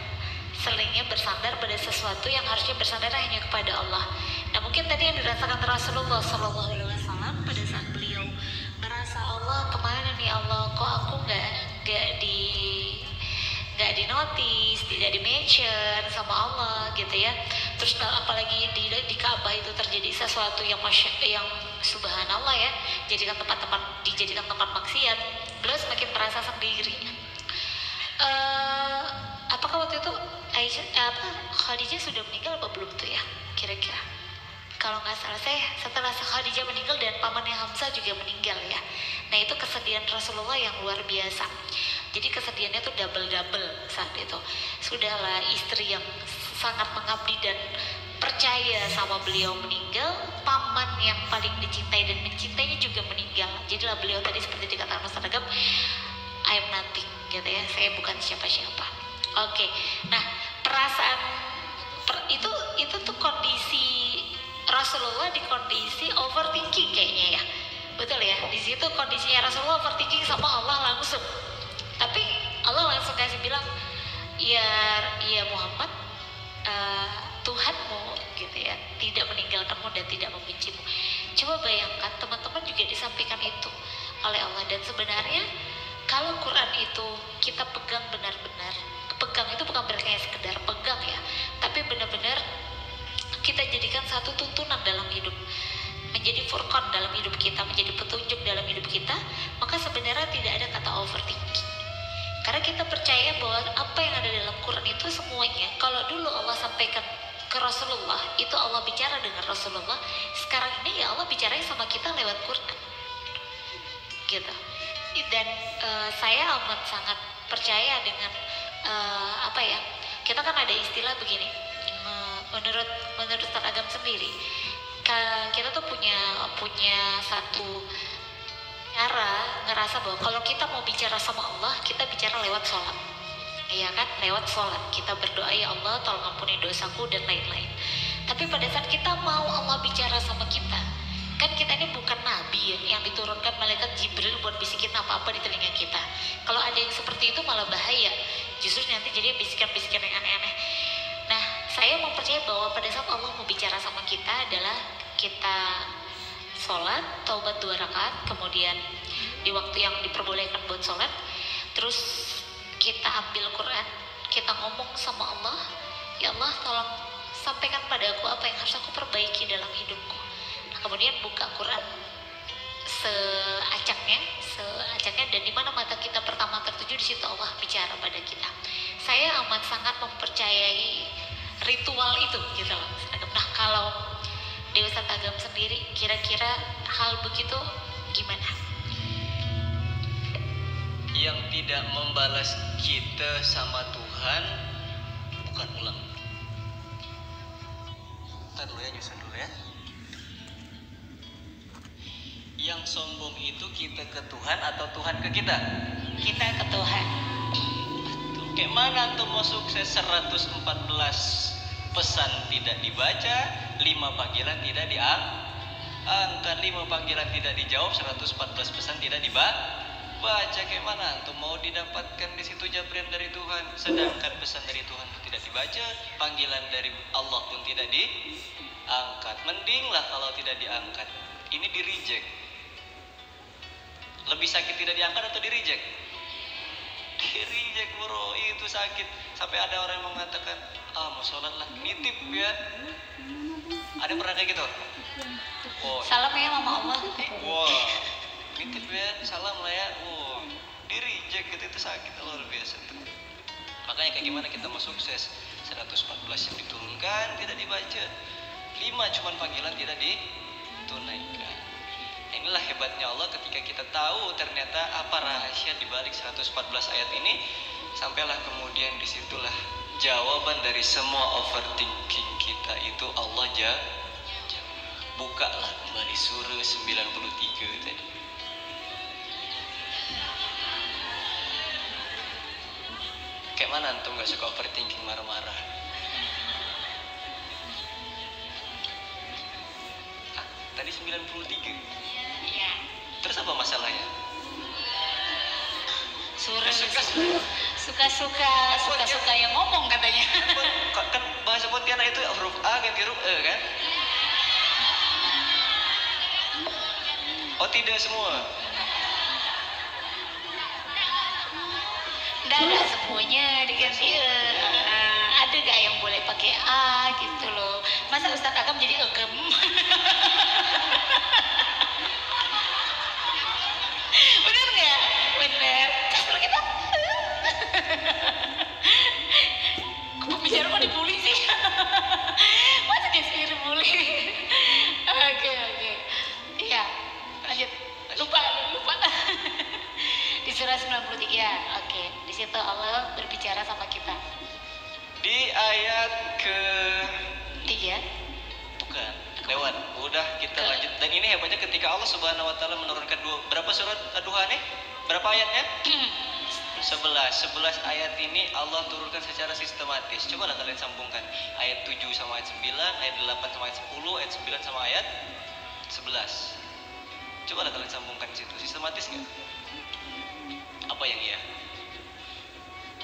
Speaker 1: seringnya bersandar pada sesuatu yang harusnya bersandar hanya kepada Allah. Nah mungkin tadi yang dirasakan Rasulullah SAW pada saat beliau merasa Allah kemana nih Allah, kok aku nggak di notice, tidak di mention sama Allah gitu ya. Terus apalagi di Ka'bah itu terjadi sesuatu yang subhanallah ya, dijadikan tempat maksiat, beliau semakin merasa sendiri. Apakah waktu itu Khadijah sudah meninggal apa belum tuh ya kira-kira? Kalau nggak salah saya setelah Khadijah meninggal dan pamannya Hamzah juga meninggal ya. Nah itu kesedihan Rasulullah yang luar biasa. Jadi kesedihannya tuh double saat itu. Sudahlah istri yang sangat mengabdi dan percaya sama beliau meninggal, paman yang paling dicintai dan mencintainya juga meninggal. Jadilah beliau tadi seperti dikatakan Ustaz Agam, I am nothing gitu ya, saya bukan siapa-siapa. Oke, nah perasaan itu tuh kondisi Rasulullah di kondisi overthinking kayaknya ya, betul ya. Di situ kondisinya Rasulullah overthinking sama Allah langsung, tapi Allah langsung kasih bilang, ya Muhammad, Tuhanmu gitu ya, tidak meninggalkanmu dan tidak membencimu. Coba bayangkan teman-teman juga disampaikan itu oleh Allah. Dan sebenarnya kalau Quran itu kita pegang benar-benar, pegang itu bukan berarti hanya sekedar pegang ya, tapi benar-benar kita jadikan satu tuntunan dalam hidup, menjadi furqan dalam hidup kita, menjadi petunjuk dalam hidup kita, maka sebenarnya tidak ada kata overthinking. Karena kita percaya bahwa apa yang ada dalam Quran itu semuanya, kalau dulu Allah sampaikan ke Rasulullah, itu Allah bicara dengan Rasulullah. Sekarang ini ya Allah bicara sama kita lewat Quran gitu. Dan saya amat sangat percaya dengan kita kan ada istilah begini, menurut Ustaz Agam sendiri, kita tuh punya satu cara ngerasa bahwa kalau kita mau bicara sama Allah, kita bicara lewat sholat, iya kan, lewat sholat kita berdoa, ya Allah tolong ampuni dosaku dan lain-lain. Tapi pada saat kita mau Allah bicara sama kita, kan kita ini bukan nabi yang diturunkan malaikat Jibril buat bisikin apa-apa di telinga kita. Kalau ada yang seperti itu malah bahaya, justru nanti jadi bisikan-bisikan yang aneh-aneh. Nah, saya mempercayai bahwa pada saat Allah mau bicara sama kita adalah kita sholat, taubat 2 rakaat, kemudian di waktu yang diperbolehkan buat sholat, terus kita ambil Quran, kita ngomong sama Allah, ya Allah tolong sampaikan padaku apa yang harus aku perbaiki dalam hidupku. Nah, kemudian buka Quran seacaknya, dan di mana mata kita pertama tertuju, di situ Allah bicara pada kita. Saya amat sangat mempercayai ritual itu gitu loh. Nah, kalau Dewi Ustaz Agam sendiri, kira-kira hal begitu gimana?
Speaker 3: Yang tidak membalas kita sama Tuhan bukan ulang. Ntar dulu ya, nyusun dulu ya. Yang sombong itu kita ke Tuhan atau Tuhan ke kita?
Speaker 1: Kita ke Tuhan.
Speaker 4: Kayak mana antum mau sukses 114 pesan tidak dibaca, 5 panggilan tidak diangkat, 5 panggilan tidak dijawab, 114 pesan tidak dibaca. Kayak mana antum mau didapatkan di situ japrian dari Tuhan, sedangkan pesan dari Tuhan pun tidak dibaca, panggilan dari Allah pun tidak diangkat. Mendinglah kalau tidak diangkat. Ini di reject. Lebih sakit tidak diangkat atau di reject? Di reject bro, itu sakit. Sampai ada orang yang mengatakan, mau sholat lah, nitip ya. Ada pernah kayak gitu? Oh,
Speaker 1: Salam ya mama Allah.
Speaker 4: wah, nitip ya, salam lah ya. Di reject itu sakit luar biasa tuh. Makanya kayak gimana kita mau sukses? 114 yang diturunkan tidak dibaca, 5 cuman panggilan tidak ditunaikan. Inilah hebatnya Allah ketika kita tahu ternyata apa rahasia di balik 114 ayat ini, sampailah kemudian disitulah jawaban dari semua overthinking kita itu Allah bukalah kembali surah 93 tadi. Kayak mana antum gak suka overthinking, marah-marah? Tadi 93.
Speaker 1: Iya.
Speaker 4: Terus apa masalahnya?
Speaker 1: Suka-suka yang ngomong katanya.
Speaker 4: Kan bahasa Pontianak itu huruf A ganti huruf E kan? Oh tidak semua.
Speaker 1: Enggak semuanya diganti ada gak yang boleh pakai A gitu loh. Masa Ustadz Agam jadi egem? Bener nggak? Bener. Kalau kita pembicara kok dibully sih? Masa dia sendiri bully? Oke. Iya, lanjut. Lupa. Di surah 93. Oke, di situ Allah berbicara sama kita.
Speaker 4: Di ayat ke
Speaker 1: 3.
Speaker 4: bukan lewat. Udah kita lanjut. Dan ini hebatnya ketika Allah Subhanahu wa taala menurunkan berapa surat Ad-Duha nih? Berapa ayatnya? 11 ayat ini Allah turunkan secara sistematis. Cobalah kalian sambungkan ayat 7 sama ayat 9, ayat 8 sama ayat 10, ayat 9 sama ayat 11. Cobalah kalian sambungkan di situ. Sistematis nggak? Apa yang iya?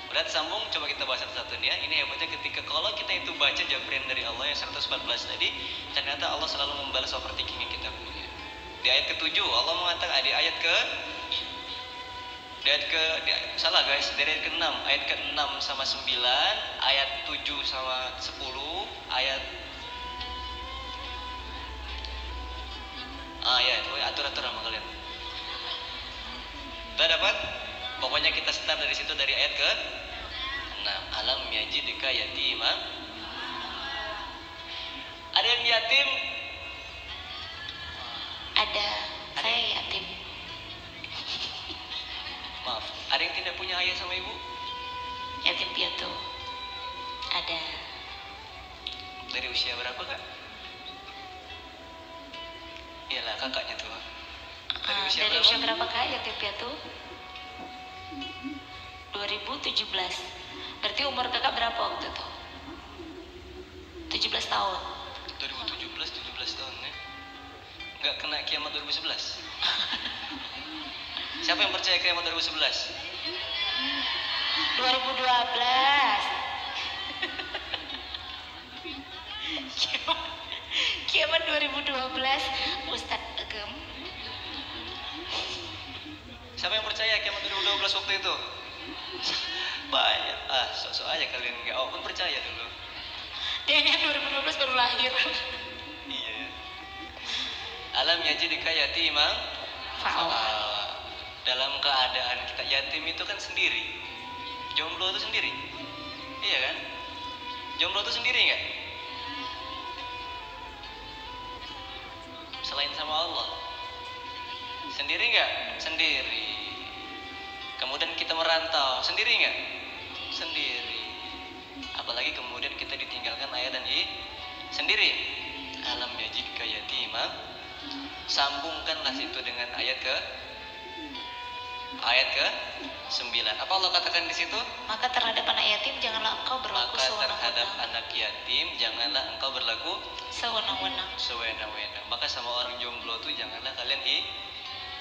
Speaker 4: Udah tersambung, coba kita bahas satu-satu nih ya. Ini hebatnya ketika kalau kita itu baca japrian dari Allah yang 114 tadi, ternyata Allah selalu membalas overthinking yang kita punya. Di ayat ke-7 Allah mengatakan, di ayat salah guys, dari ayat ke-6, ayat ke-6 sama 9, ayat 7 sama 10, ayat atur-atur sama kalian. Udah dapat? Pokoknya kita start dari situ, dari ayat ke-6. Alam yajidka yatima. Ada yang yatim?
Speaker 1: Ada. Saya yatim.
Speaker 4: Maaf, ada yang tidak punya ayah sama ibu?
Speaker 1: Yatim piatu. Ada.
Speaker 4: Dari usia berapa kak? Iyalah kakaknya tuh.
Speaker 1: Dari usia berapa kak yatim piatu? 2017. Berarti umur kakak berapa waktu itu? 17 tahun.
Speaker 4: 17 tahun ya? Nggak kena kiamat 2011? Siapa yang percaya kiamat 2011?
Speaker 1: 2012. Kiamat 2012. Ustadz Agam.
Speaker 4: Siapa yang percaya kiamat 2012 waktu itu? Banyak. Sok-sok aja kalian nggak. Pun percaya dulu.
Speaker 1: Dia 2012 baru lahir.
Speaker 4: Iya. Alam yajidka yatimang fa'awa. Dalam keadaan kita yatim itu kan sendiri. Jomblo itu sendiri. Iya kan? Jomblo itu sendiri nggak? Selain sama Allah. Sendiri nggak? Sendiri. Kemudian kita merantau, sendiri nggak? Sendiri. Apalagi kemudian kita ditinggalkan ayah dan sendiri. Alam yajidka yatima. Sambungkanlah situ dengan ayat ayat ke-9. Apa Allah katakan di situ?
Speaker 1: Maka terhadap anak yatim janganlah engkau berlaku
Speaker 4: Maka terhadap
Speaker 1: sewenang-wenang.
Speaker 4: anak yatim janganlah engkau berlaku
Speaker 1: Sewenang-wenang.
Speaker 4: sewenang-wenang. Maka sama orang jomblo tuh janganlah kalian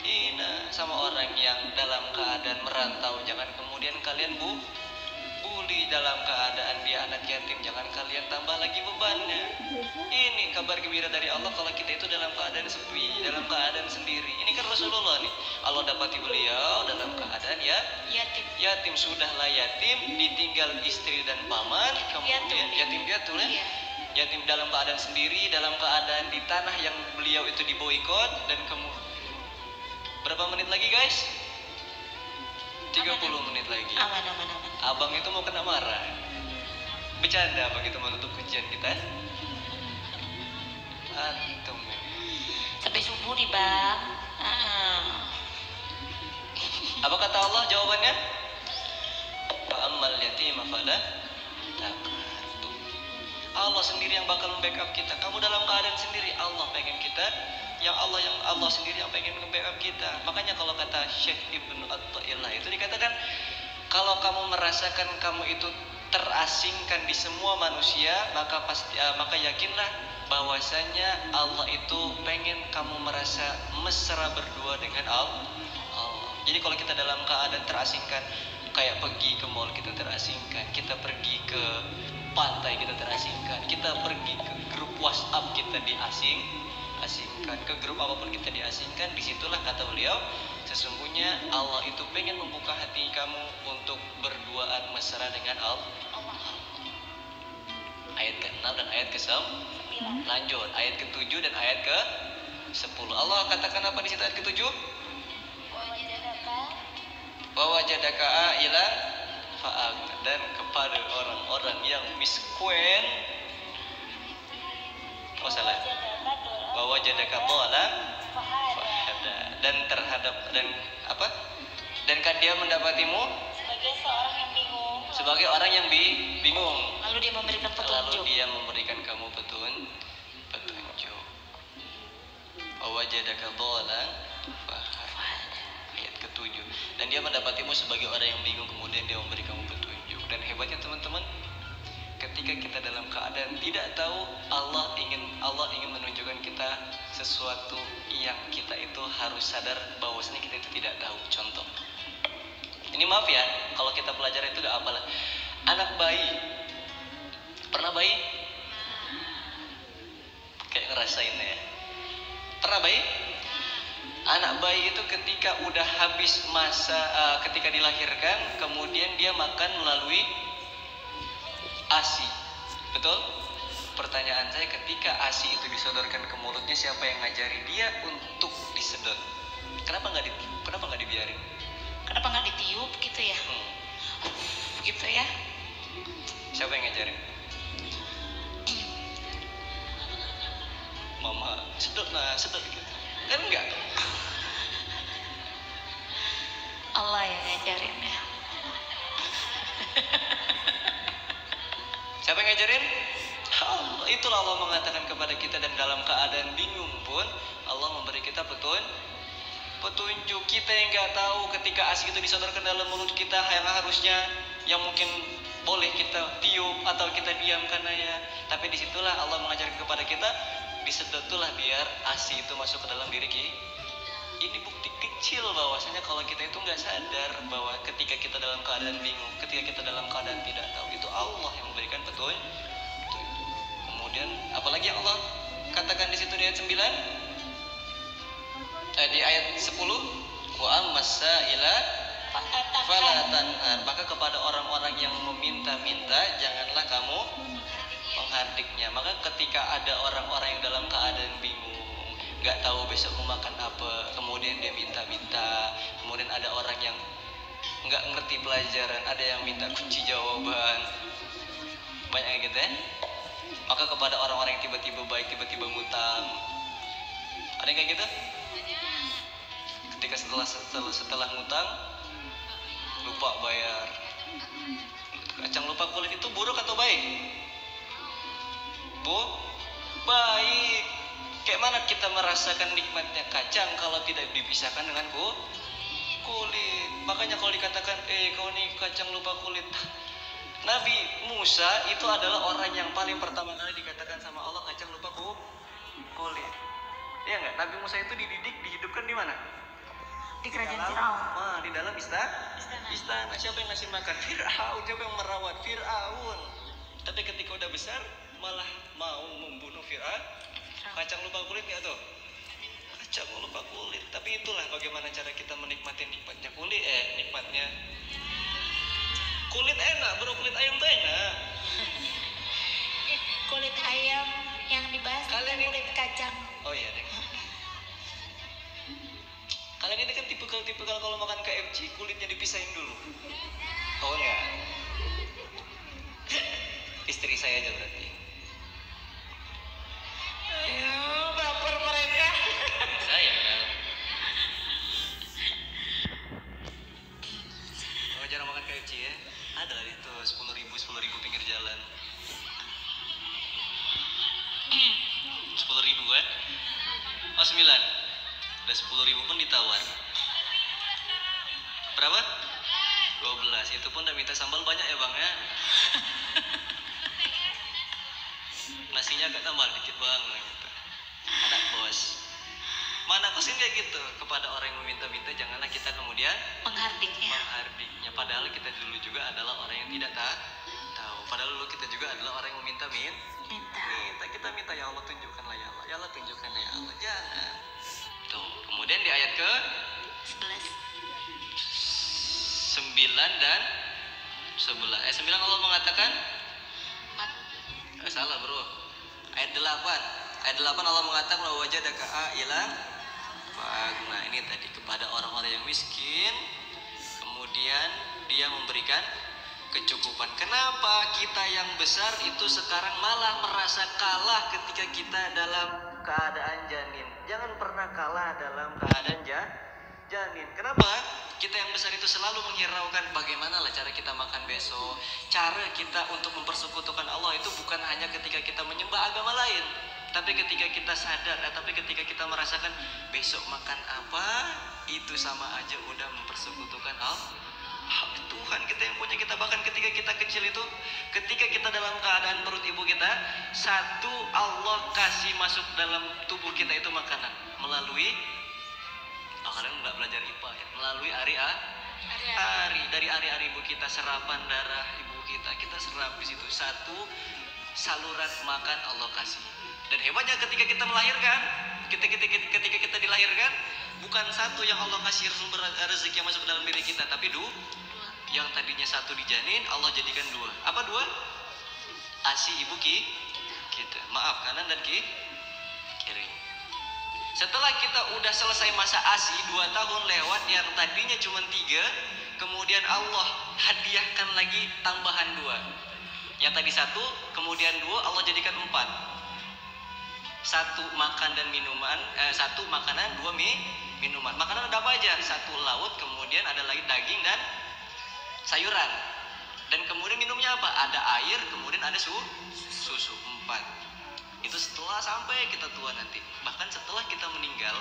Speaker 4: hina. Sama orang yang dalam keadaan merantau jangan kemudian kalian bully. Dalam keadaan dia anak yatim jangan kalian tambah lagi bebannya. Ini kabar gembira dari Allah kalau kita itu dalam keadaan sepi, dalam keadaan sendiri. Ini kan Rasulullah nih, Allah dapati beliau dalam keadaan yatim, sudahlah yatim, ditinggal istri dan paman, kemudian yatim piatu ya.
Speaker 1: Iya.
Speaker 4: Yatim dalam keadaan sendiri, dalam keadaan di tanah yang beliau itu diboikot, dan kemudian berapa menit lagi guys? 30 menit lagi.
Speaker 1: Aman.
Speaker 4: Abang itu mau kena marah. Bercanda abang itu menutup ujian kita. Antum
Speaker 1: Sampai subuh nih bang.
Speaker 4: apa kata Allah jawabannya? Fa'ammal yatima fala taqhar. Allah sendiri yang bakal membackup kita. Kamu dalam keadaan sendiri, Allah pengen kita yang Allah sendiri yang pengen membackup kita. Makanya kalau kata Syekh Ibnu Athaillah itu dikatakan, kalau kamu merasakan kamu itu terasingkan di semua manusia, maka yakinlah bahwasanya Allah itu pengen kamu merasa mesra berdua dengan Allah. Jadi kalau kita dalam keadaan terasingkan, kayak pergi ke mall kita terasingkan, kita pergi ke pantai kita terasingkan, kita pergi ke grup WhatsApp kita diasingkan, ke grup apapun kita diasingkan, disitulah kata beliau, sesungguhnya Allah itu pengen membuka hati kamu untuk berduaan mesra dengan Allah. Ayat ke-6 dan ayat ke-9. Lanjut, ayat ke-7 dan ayat ke-10. Allah katakan apa di situ ayat ke-7? Wa wajadaka ailan fa'agna, dan kepada orang-orang yang miskin. Oh salah. Wa wajadaka dhalan fahada, dan dan kan dia mendapatimu
Speaker 1: Sebagai seorang yang bingung.
Speaker 4: sebagai orang yang bingung.
Speaker 1: Lalu dia memberikan petunjuk.
Speaker 4: Lalu dia memberikan kamu petunjuk. Wa wajadaka dhalan fahada, ayat ke-7. Dan dia mendapatimu sebagai orang yang bingung, kemudian dia memberi kamu petunjuk. Dan hebatnya teman-teman, ketika kita dalam keadaan tidak tahu, Allah ingin menunjukkan kita sesuatu yang kita itu harus sadar bahwasanya kita itu tidak tahu. Contoh, ini maaf ya, kalau kita pelajari itu gak apalah. Anak bayi, pernah bayi? Kayak ngerasain ya. Pernah bayi? Anak bayi itu ketika udah habis masa, ketika dilahirkan, kemudian dia makan melalui ASI, betul? Pertanyaan saya, ketika ASI itu disodorkan ke mulutnya, siapa yang ngajari dia untuk disedot? Kenapa nggak dibiarin?
Speaker 1: Kenapa nggak ditiup gitu ya? Gitu ya?
Speaker 4: Siapa yang ngajarin? Mama, sedot gitu. Kan enggak?
Speaker 1: Allah yang ngajarin ya.
Speaker 4: Siapa yang ngajarin? Allah. Itulah Allah mengatakan kepada kita, dan dalam keadaan bingung pun Allah memberi kita petunjuk. Kita yang nggak tahu ketika ASI itu disodorkan dalam mulut kita, yang mungkin boleh kita tiup atau kita diamkan aja. Tapi disitulah Allah mengajarkan kepada kita, disedotlah biar ASI itu masuk ke dalam diri kita. Ini bukti kecil bahwasanya kalau kita itu nggak sadar bahwa ketika kita dalam keadaan bingung, ketika kita dalam keadaan tidak tahu, itu Allah yang memberikan petunjuk. Kemudian apalagi yang Allah katakan di situ di ayat 9, di ayat 10, wa ammasaila fala tanhar, maka kepada orang-orang yang meminta-minta janganlah kamu menghardiknya. Maka ketika ada orang-orang yang dalam keadaan bingung, nggak tahu besok mau makan apa, kemudian dia minta-minta, kemudian ada orang yang nggak ngerti pelajaran, ada yang minta kunci jawaban, banyak yang gitu ya. Maka kepada orang-orang yang tiba-tiba baik, tiba-tiba ngutang, ada yang kayak gitu? Ketika setelah ngutang lupa bayar. Kacang lupa kulit itu buruk atau baik? Baik. Kayak mana kita merasakan nikmatnya kacang kalau tidak dipisahkan dengan kulit? Makanya kalau dikatakan, kau nih kacang lupa kulit. Nabi Musa itu adalah orang yang paling pertama kali dikatakan sama Allah kacang lupa kulit. Iya nggak? Nabi Musa itu dididik, dihidupkan di mana?
Speaker 1: Di kerajaan Firaun.
Speaker 4: Di dalam istana. Siapa yang ngasih makan? Firaun. Siapa yang merawat? Firaun. Tapi ketika udah besar malah mau membunuh Firaun. Kacang lupa kulit nggak tuh? Kacang lupa kulit. Tapi itulah bagaimana cara kita menikmati nikmatnya kulit. Nikmatnya kulit enak, bro. Kulit ayam tuh enak.
Speaker 1: Kulit ayam yang dibahas
Speaker 4: Kalian
Speaker 1: kulit kacang.
Speaker 4: Oh iya deh. Kalian ini kan tipikal kalau makan KFC kulitnya dipisahin dulu. Oh enggak. Istri saya aja berarti.
Speaker 1: Ayo, baper mereka.
Speaker 4: Saya. Kalau jarang makan KFC ya, ada lah itu 10.000 pinggir jalan. 10.000 kan? Oh 9. Udah 10.000 pun ditawar. Berapa? 12. Itu pun udah minta sambal banyak ya bang ya. Nasinya agak tambah dikit banget gitu. Anak bos. Mana kosin kayak gitu. Kepada orang yang meminta-minta janganlah kita kemudian
Speaker 1: Menghardiknya.
Speaker 4: menghardiknya. Padahal kita dulu juga adalah orang yang tidak tahu. Padahal dulu kita juga adalah orang yang meminta-minta. Kita minta ya Allah tunjukkanlah ya Allah. Ya Allah tunjukkan ya Allah. Jangan. Tuh. Kemudian di ayat ke
Speaker 1: 11.
Speaker 4: 9 dan 11. Ayat 9 Allah mengatakan salah bro. Ayat 8. Ayat 8 Allah mengatakan wa wajadaka ailan. Nah ini tadi kepada orang-orang yang miskin, kemudian dia memberikan kecukupan. Kenapa kita yang besar itu sekarang malah merasa kalah ketika kita dalam keadaan janin? Jangan pernah kalah dalam keadaan janin. Kenapa? Kita yang besar itu selalu menghiraukan bagaimana lah cara kita makan besok. Cara kita untuk mempersekutukan Allah itu bukan hanya ketika kita menyembah agama lain, tapi ketika kita sadar, tapi ketika kita merasakan besok makan apa, itu sama aja udah mempersekutukan Allah. Tuhan kita yang punya kita. Bahkan ketika kita kecil itu, ketika kita dalam keadaan perut ibu kita, satu Allah kasih masuk dalam tubuh kita itu makanan melalui kalian nggak belajar IPA ya, melalui ari dari ari-ari ibu kita, serapan darah ibu kita serap di situ. Satu saluran makan Allah kasih. Dan hebatnya ketika kita melahirkan, ketika kita dilahirkan, bukan satu yang Allah kasih sumber rezeki yang masuk ke dalam diri kita, tapi dua. Yang tadinya satu di janin, Allah jadikan dua. Apa dua? ASI ibu kita. Maaf, kanan dan kiri. Setelah kita udah selesai masa ASI 2 tahun lewat, yang tadinya cuma 3, kemudian Allah hadiahkan lagi tambahan 2. Yang tadi 1, kemudian 2, Allah jadikan 4. 1 makan dan minuman, 1 makanan, 2 minuman. Makanan ada apa aja? 1 laut, kemudian ada lagi daging dan sayuran. Dan kemudian minumnya apa? Ada air, kemudian ada susu. 4. Itu setelah sampai kita tua nanti. Bahkan setelah kita meninggal,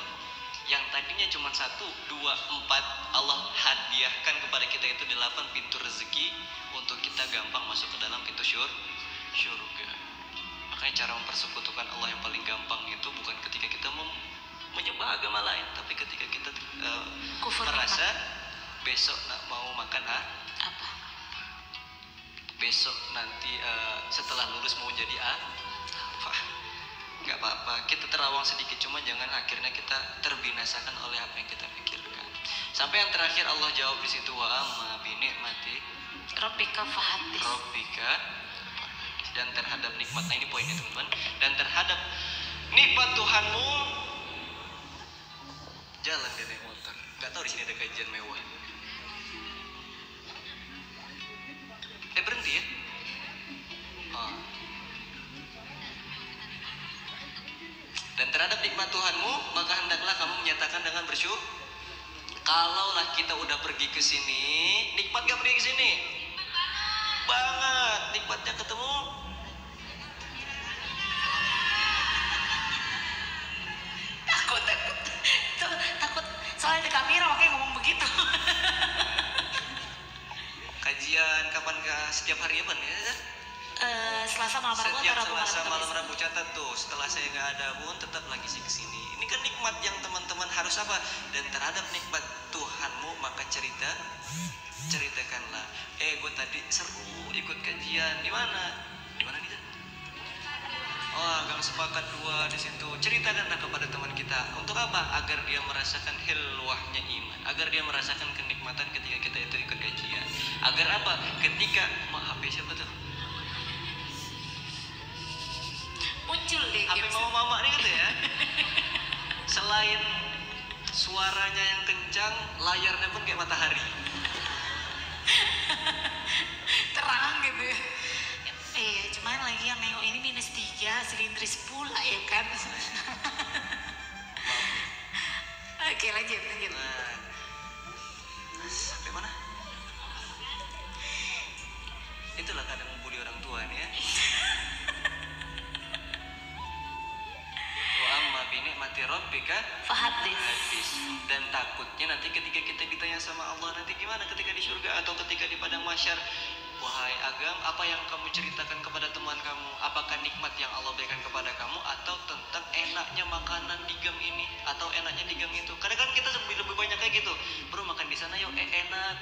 Speaker 4: yang tadinya cuma 1, 2, 4, Allah hadiahkan kepada kita itu 8 pintu rezeki untuk kita gampang masuk ke dalam pintu syurga. Makanya cara mempersekutukan Allah yang paling gampang itu bukan ketika kita menyembah agama lain, tapi ketika kita merasa besok mau makan apa? Besok nanti setelah lulus mau jadi nggak apa-apa, kita terawang sedikit, cuma jangan akhirnya kita terbinasakan oleh apa yang kita pikirkan. Sampai yang terakhir Allah jawab di situ, wa amma bi nikmati
Speaker 1: Rabbika fahaddits.
Speaker 4: Dan terhadap nikmat, nah ini poinnya teman-teman, dan terhadap nikmat Tuhanmu jalan dia naik motor. Nggak tahu di sini ada kajian mewah. Berhenti ya. Dan terhadap nikmat Tuhanmu, maka hendaklah kamu menyatakan dengan bersyukur. Kalaulah kita udah pergi ke sini, nikmat gak pergi ke sini? Banget, nikmatnya ketemu.
Speaker 1: Takut. Soalnya di kamera makanya ngomong begitu.
Speaker 2: setiap hari apa nih ya?
Speaker 1: Selasa malam Rabu
Speaker 2: Setiap
Speaker 1: atau Rabu
Speaker 2: Selasa malam
Speaker 1: Kamis?
Speaker 2: Rabu catat tuh. Setelah saya nggak ada pun tetap lagi sih kesini. Ini kan nikmat yang teman-teman harus apa? Dan terhadap nikmat Tuhanmu maka ceritakanlah. Gue tadi seru ikut kajian di mana? Di mana nih? Oh, Gang Sepakat 2 di situ. Ceritakanlah kepada teman kita. Untuk apa? Agar dia merasakan hilwahnya iman. Agar dia merasakan kenikmatan ketika kita itu ikut kajian. Agar apa? Ketika HP siapa tuh?
Speaker 1: Muncul deh.
Speaker 2: HP mama mama nih gitu ya. Selain suaranya yang kencang, layarnya pun kayak matahari.
Speaker 1: Terang gitu ya. Cuman lagi yang nengok ini -3 silindris pula ya kan. Oke, lanjut.
Speaker 2: Nah, sampai mana? Itulah kadang membuli orang tua nih ya. Wa amma bi ni'mati rabbika
Speaker 1: Fahadis.
Speaker 2: hadis. Dan takutnya nanti ketika kita ditanya sama Allah nanti gimana ketika di surga atau ketika di padang mahsyar, wahai Agam, apa yang kamu ceritakan kepada teman kamu? Apakah nikmat yang Allah berikan kepada kamu atau tentang enaknya makanan di gang ini atau enaknya di gang itu? Kadang kan kita lebih banyak kayak gitu. Bro, makan di sana yuk, enak.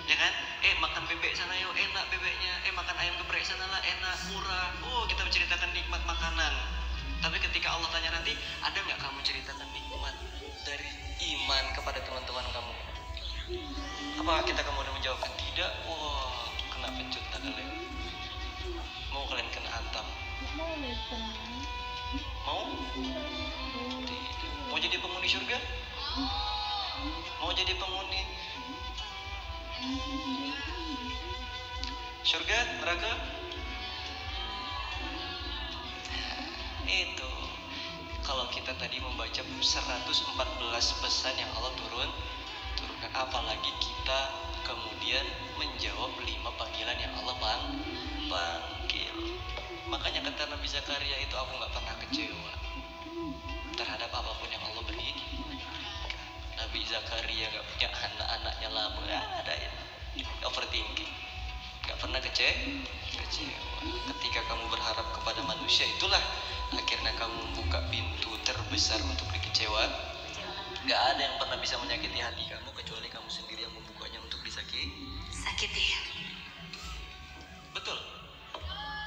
Speaker 2: Ya kan? Makan bebek sana yuk, enak bebeknya. Makan ayam geprek sana lah, enak, murah. Oh, kita menceritakan nikmat makanan. Tapi ketika Allah tanya nanti, ada nggak kamu ceritakan nikmat dari iman kepada teman-teman kamu? Apa kita kamu udah menjawabkan tidak? Wah, kena pencut kalian. Mau kalian kena hantam? Mau? Tidak. Mau jadi penghuni surga? Mau jadi penghuni surga, neraka? Itu kalau kita tadi membaca 114 pesan yang Allah turunkan, apalagi kita kemudian menjawab 5 panggilan yang Allah panggil. Makanya kata Nabi Zakaria itu, aku nggak pernah kecewa terhadap apapun yang Allah beri. Nabi Zakaria nggak punya anak-anaknya lama, ada ya, overthinking, nggak pernah kecewa. Ketika kamu berharap kepada manusia, itulah akhirnya kamu membuka pintu terbesar untuk dikecewa. Nggak ada yang pernah bisa menyakiti hati kamu kecuali kamu sendiri yang membukanya untuk
Speaker 1: Sakit ya.
Speaker 2: Betul.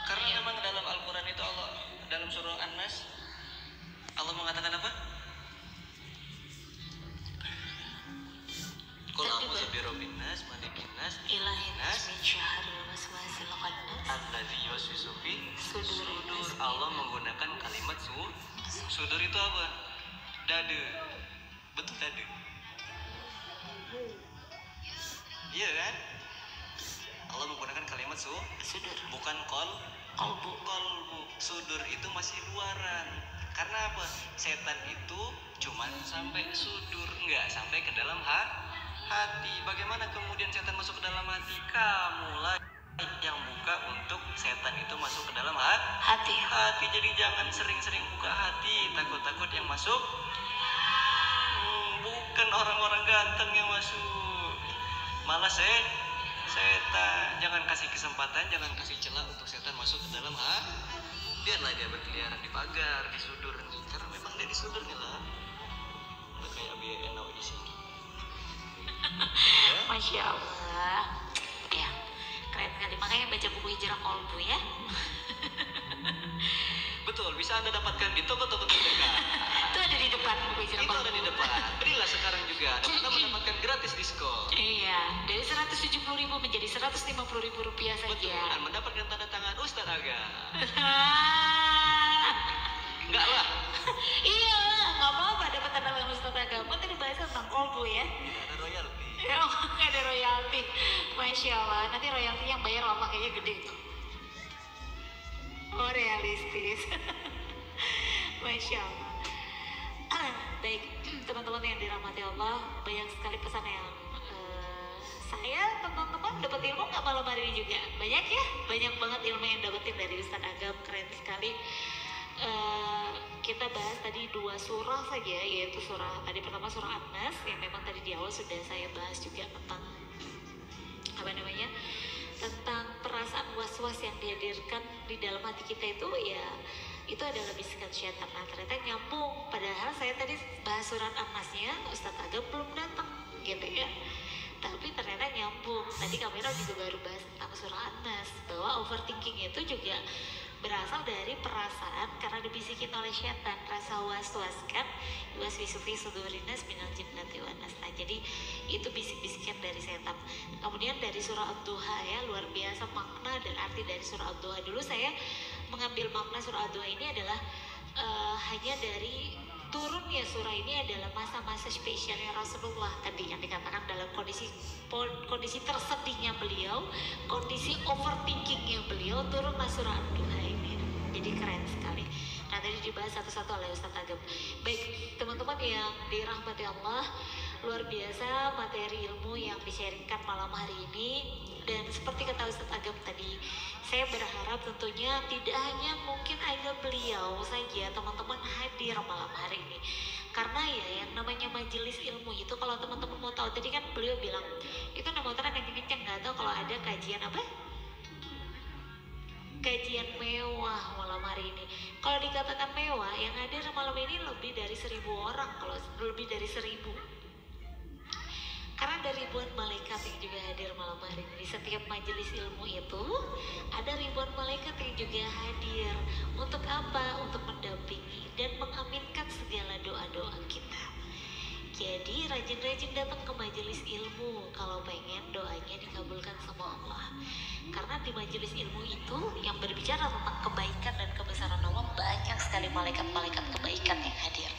Speaker 2: Karena memang dalam Al-Quran itu Allah, dalam surah An-Nas, Allah mengatakan apa? Qul a'udzu birabbin nas, malikin nas,
Speaker 1: Ilahin
Speaker 2: nas,
Speaker 1: min syarril waswasil khannas.
Speaker 2: alladzi yuwaswisu fi
Speaker 1: Sudur.
Speaker 2: sudur. Allah menggunakan kalimat sudur itu apa? Dada. Betul, dada. Iya kan? Allah menggunakan kalimat
Speaker 1: Sudur.
Speaker 2: bukan
Speaker 1: Kolbu.
Speaker 2: kolbu. Sudur itu masih luaran. Karena apa? Setan itu cuma sampai sudur, nggak sampai ke dalam hati. Bagaimana kemudian setan masuk ke dalam hati? Kamulah yang buka untuk setan itu masuk ke dalam
Speaker 1: Hati.
Speaker 2: Jadi jangan sering-sering buka hati, takut-takut yang masuk bukan orang-orang ganteng yang masuk, malah setan. Jangan kasih kesempatan, jangan kasih celah untuk setan masuk ke dalam biarlah dia berkeliaran di pagar, di sudur nih, karena memang dia di sudur nih lah, udah kayak BNO di sini. Ya?
Speaker 1: Masya Allah. Ya, keren sekali. Makanya baca buku Hijrah Kolbu ya.
Speaker 2: Betul, bisa Anda dapatkan di toko-toko terdekat.
Speaker 1: Itu ada di depan buku Hijrah
Speaker 2: Itu
Speaker 1: Kolbu.
Speaker 2: ada di depan. Belilah sekarang juga dan Anda mendapatkan gratis diskon.
Speaker 1: Iya, dari 170.000 menjadi 150.000 rupiah
Speaker 2: Betul,
Speaker 1: saja.
Speaker 2: dan mendapatkan tanda tangan Ustadz Aga. Enggak lah,
Speaker 1: Iya lah, nggak apa-apa dapat tanda tangan Ustaz Agama. Tadi bahas tentang kolbu ya.
Speaker 2: tidak ada royalti.
Speaker 1: Nggak ada royalti. Masya Allah, nanti royalti yang bayar lama kayaknya gede tuh. Oh, realistis. Masya Allah. Baik, teman-teman yang dirahmati Allah, banyak sekali pesan yang saya teman-teman dapat ilmu nggak malam hari ini juga banyak ya, banyak banget ilmu yang dapetin dari Ustaz Agam, keren sekali. Kita bahas tadi 2 surah saja, yaitu surah tadi pertama surah An-Nas yang memang tadi di awal sudah saya bahas juga tentang apa namanya, tentang hati kita itu ya itu adalah bisikan syaitan. Nah ternyata nyambung, padahal saya tadi bahas surat An-Nasnya Ustadz Agam belum datang gitu ya, tapi ternyata nyambung. Tadi Kamera juga baru bahas tentang surah An-Nas, bahwa overthinking itu juga berasal dari perasaan karena dibisikin oleh syaitan, rasa was-was kan, waswisu fi sudurinas minal jinnati wan nas. Nah jadi itu bisik-bisikan dari setan. Kemudian dari surah Ad-Duha ya, luar biasa makna dan arti dari surah Ad-Duha. Dulu saya mengambil makna surah Ad-Duha ini adalah hanya dari turunnya surah ini adalah masa-masa spesialnya Rasulullah tadi yang dikatakan dalam kondisi tersedihnya beliau, kondisi overthinkingnya beliau, turunlah surah Ad-Duha ini. Jadi keren sekali. Nah tadi dibahas satu-satu oleh Ustadz Agam. Baik teman-teman yang dirahmati Allah, luar biasa materi ilmu yang di-sharingkan malam hari ini. Dan seperti kata Ustadz Agam tadi, saya berharap tentunya tidak hanya mungkin aja beliau saja teman-teman hadir malam hari ini, karena ya yang namanya majelis ilmu itu kalau teman-teman mau tahu, tadi kan beliau bilang itu nama motor kenceng-kenceng, nggak tahu kalau ada kajian apa, kajian mewah malam hari ini. Kalau dikatakan mewah, yang hadir malam ini lebih dari 1.000 orang, kalau lebih dari 1.000. Karena ada ribuan malaikat yang juga hadir malam hari ini. Di setiap majelis ilmu itu ada ribuan malaikat yang juga hadir. Untuk apa? Untuk mendampingi dan mengaminkan segala doa-doa kita. Jadi rajin-rajin datang ke majelis ilmu kalau pengen doanya dikabulkan sama Allah. Karena di majelis ilmu itu yang berbicara tentang kebaikan dan kebesaran Allah, banyak sekali malaikat-malaikat kebaikan yang hadir.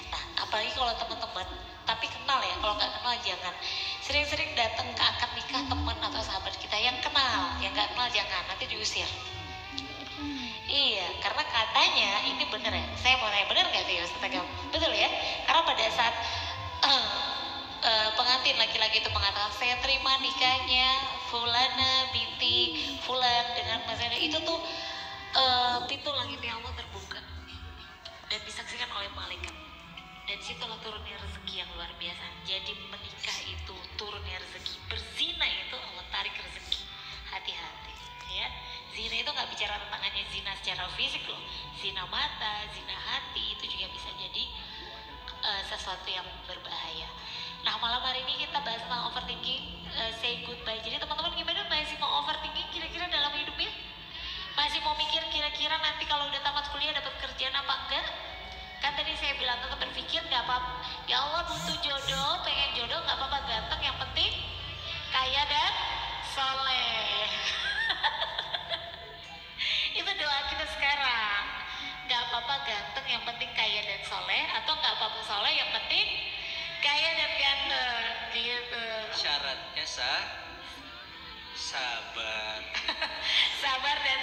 Speaker 1: Nah, apalagi kalau teman-teman, tapi kenal ya, kalau nggak kenal jangan. Sering-sering datang ke akad nikah teman atau sahabat kita yang kenal, yang nggak kenal jangan, nanti diusir. Iya, karena katanya ini bener ya, saya mau tanya bener nggak sih Ustaz Agam? Betul ya, karena pada saat pengantin laki-laki itu mengatakan saya terima nikahnya Fulana binti Fulan dengan Mas Enda, itu tuh pintu langitnya Allah terbuka dan disaksikan oleh malaikat. Dan situlah turunnya rezeki yang luar biasa. Jadi menikah itu turunnya rezeki, berzina itu Allah tarik rezeki. Hati-hati ya. Zina itu nggak bicara tentang hanya zina secara fisik loh. Zina mata, zina hati itu juga bisa jadi sesuatu yang berbahaya. Nah malam hari ini kita bahas tentang overthinking, say goodbye. Jadi teman-teman gimana, masih mau overthinking kira-kira dalam hidupnya? Masih mau mikir kira-kira nanti kalau udah tamat kuliah dapat kerjaan apa enggak? Kan tadi saya bilang tetap berpikir nggak apa, ya Allah butuh jodoh, pengen jodoh nggak apa-apa ganteng, yang penting kaya dan soleh. Itu doa kita sekarang. Nggak apa-apa ganteng, yang penting kaya dan soleh, atau nggak apa-apa soleh, yang penting kaya dan ganteng, gitu.
Speaker 4: Syaratnya sabar.
Speaker 1: Sabar dan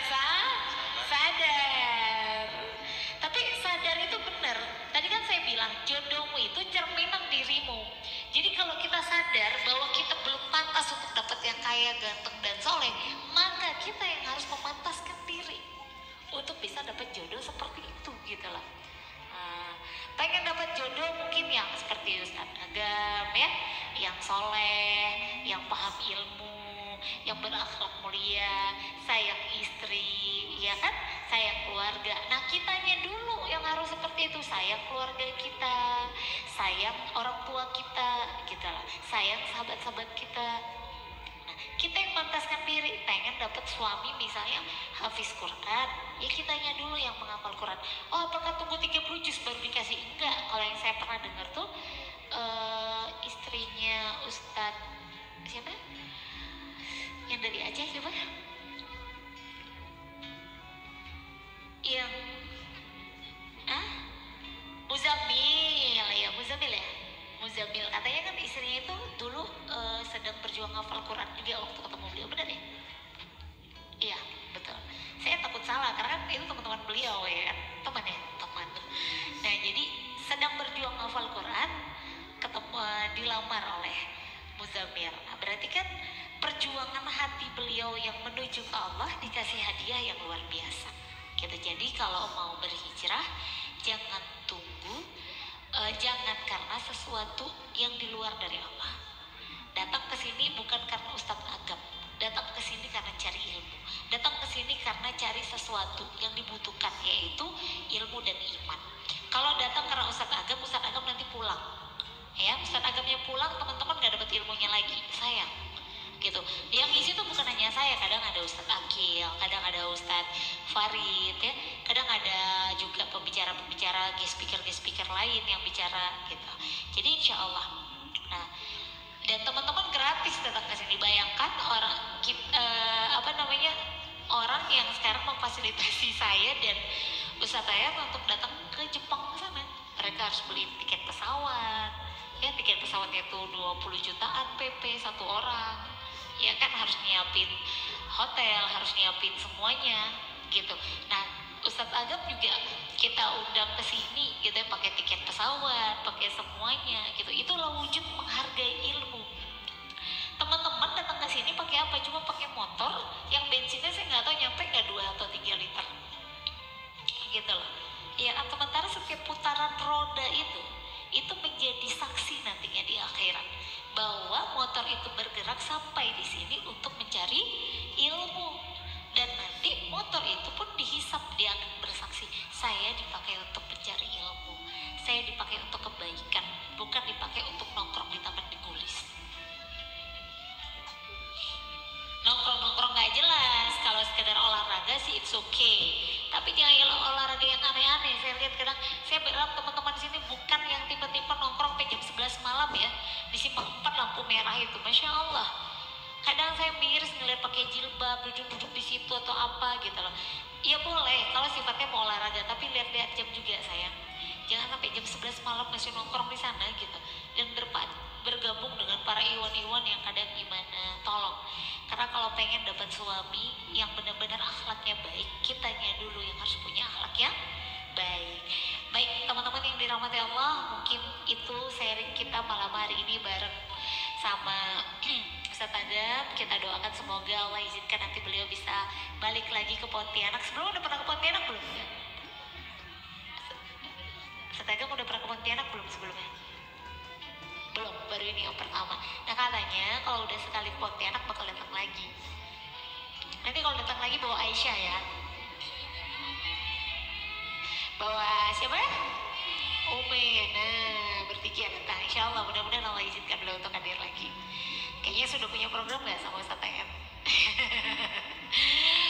Speaker 1: sadar. Tapi sadar itu benar. Tadi kan saya bilang jodohmu itu cerminan dirimu. Jadi kalau kita sadar bahwa kita belum pantas untuk dapat yang kaya, ganteng dan soleh, maka kita yang harus memantaskan diri untuk bisa dapat jodoh seperti itu gitu loh. Pengen dapat jodoh mungkin yang seperti Ustadz Agam ya, yang soleh, yang paham ilmu, yang berakhlak mulia, sayang istri, ya kan, sayang keluarga. Nah kitanya dulu yang harus seperti itu, sayang keluarga kita, sayang orang tua kita, gitu lah, sayang sahabat-sahabat kita. Nah kita yang mantaskan diri, pengen dapat suami misalnya hafiz Quran, ya kitanya dulu yang menghafal Quran. Oh apakah tunggu 30 juz baru dikasih? Enggak. Kalau yang saya pernah dengar tuh istrinya Ustadz siapa? Yang dari Aceh siapa? Yang Muzammil ya, Muzammil ya. Muzammil katanya kan istrinya itu dulu sedang berjuang hafal Quran juga waktu ketemu beliau, benar ya? Iya betul. Saya takut salah karena kan itu teman-teman beliau ya kan, teman. Nah jadi sedang berjuang hafal Quran, ketemu dilamar oleh Muzammil. Nah berarti kan perjuangan hati beliau yang menuju ke Allah dikasih hadiah yang luar biasa. Gitu. Jadi kalau mau berhijrah jangan tunggu, jangan karena sesuatu yang di luar dari Allah. Datang ke sini bukan karena Ustadz Agam, datang ke sini karena cari ilmu, datang ke sini karena cari sesuatu yang dibutuhkan, yaitu ilmu dan iman. Kalau datang karena Ustadz Agam nanti pulang, ya Ustadz Agamnya pulang, teman-teman gak dapat ilmunya lagi, sayang gitu. Yang isi tuh bukan hanya saya, kadang ada Ustadz Akil, kadang ada Ustadz Farid, ya kadang ada juga pembicara-pembicara guest speaker lain yang bicara gitu. Jadi insya Allah, nah, dan teman-teman gratis datang ke sini. Bayangkan orang yang sekarang memfasilitasi saya dan Ustadz saya untuk datang ke Jepang ke sana. Mereka harus beli tiket pesawat, ya tiket pesawatnya tuh 20 jutaan PP satu orang, ya kan harus nyiapin hotel, harus nyiapin semuanya gitu. Nah Ustadz Agam juga kita undang ke sini gitu ya, pakai tiket pesawat, pakai semuanya gitu. Itulah wujud menghargai ilmu. Teman-teman datang ke sini pakai apa? Cuma pakai motor yang bensinnya saya nggak tahu nyampe nggak 2 atau 3 liter gitu loh. Ya, sementara setiap putaran roda itu menjadi saksi nantinya di akhirat bahwa motor itu bergerak sampai di sini untuk mencari ilmu, dan nanti motor itu pun dihisap, dia akan bersaksi, saya dipakai untuk mencari ilmu, saya dipakai untuk kebaikan, bukan dipakai untuk nongkrong di taman digulis. Nongkrong nggak jelas, kalau sekedar olahraga sih it's okay, tapi jangan olahraga yang aneh-aneh. Saya lihat kadang, saya berharap teman-teman di sini bukan yang tipe-tipe nongkrong sampai jam 11 malam ya di Simpang 4 lampu merah itu, masya Allah. Kadang saya miris ngeliat pakai jilbab duduk-duduk di situ atau apa gitu loh. Iya boleh kalau sifatnya mau olahraga, tapi lihat-lihat jam juga sayang. Jangan sampai jam 11 malam masih nongkrong di sana gitu, dan bergabung dengan para iwan-iwan yang kadang gimana, tolong. Karena kalau pengen dapat suami yang benar-benar akhlaknya baik, kitanya dulu yang harus punya akhlak yang baik. Baik teman-teman yang dirahmati Allah, mungkin itu sharing kita malam hari ini bareng sama Ustadz Agam. Kita doakan semoga Allah izinkan nanti beliau bisa balik lagi ke Pontianak. Sebelum udah pernah ke Pontianak belum? Ustadz Agam udah pernah ke Pontianak belum sebelumnya? Belum, baru ini yang pertama. Nah katanya kalau udah sekali ke Pontianak bakal datang lagi. Nanti kalau datang lagi bawa Aisyah ya. Bawa siapa ya? Umi. Nah bertiga datang. Insya Allah mudah-mudahan Allah izinkan beliau untuk hadir lagi. Kayaknya sudah punya program gak sama Ustadz Ayat?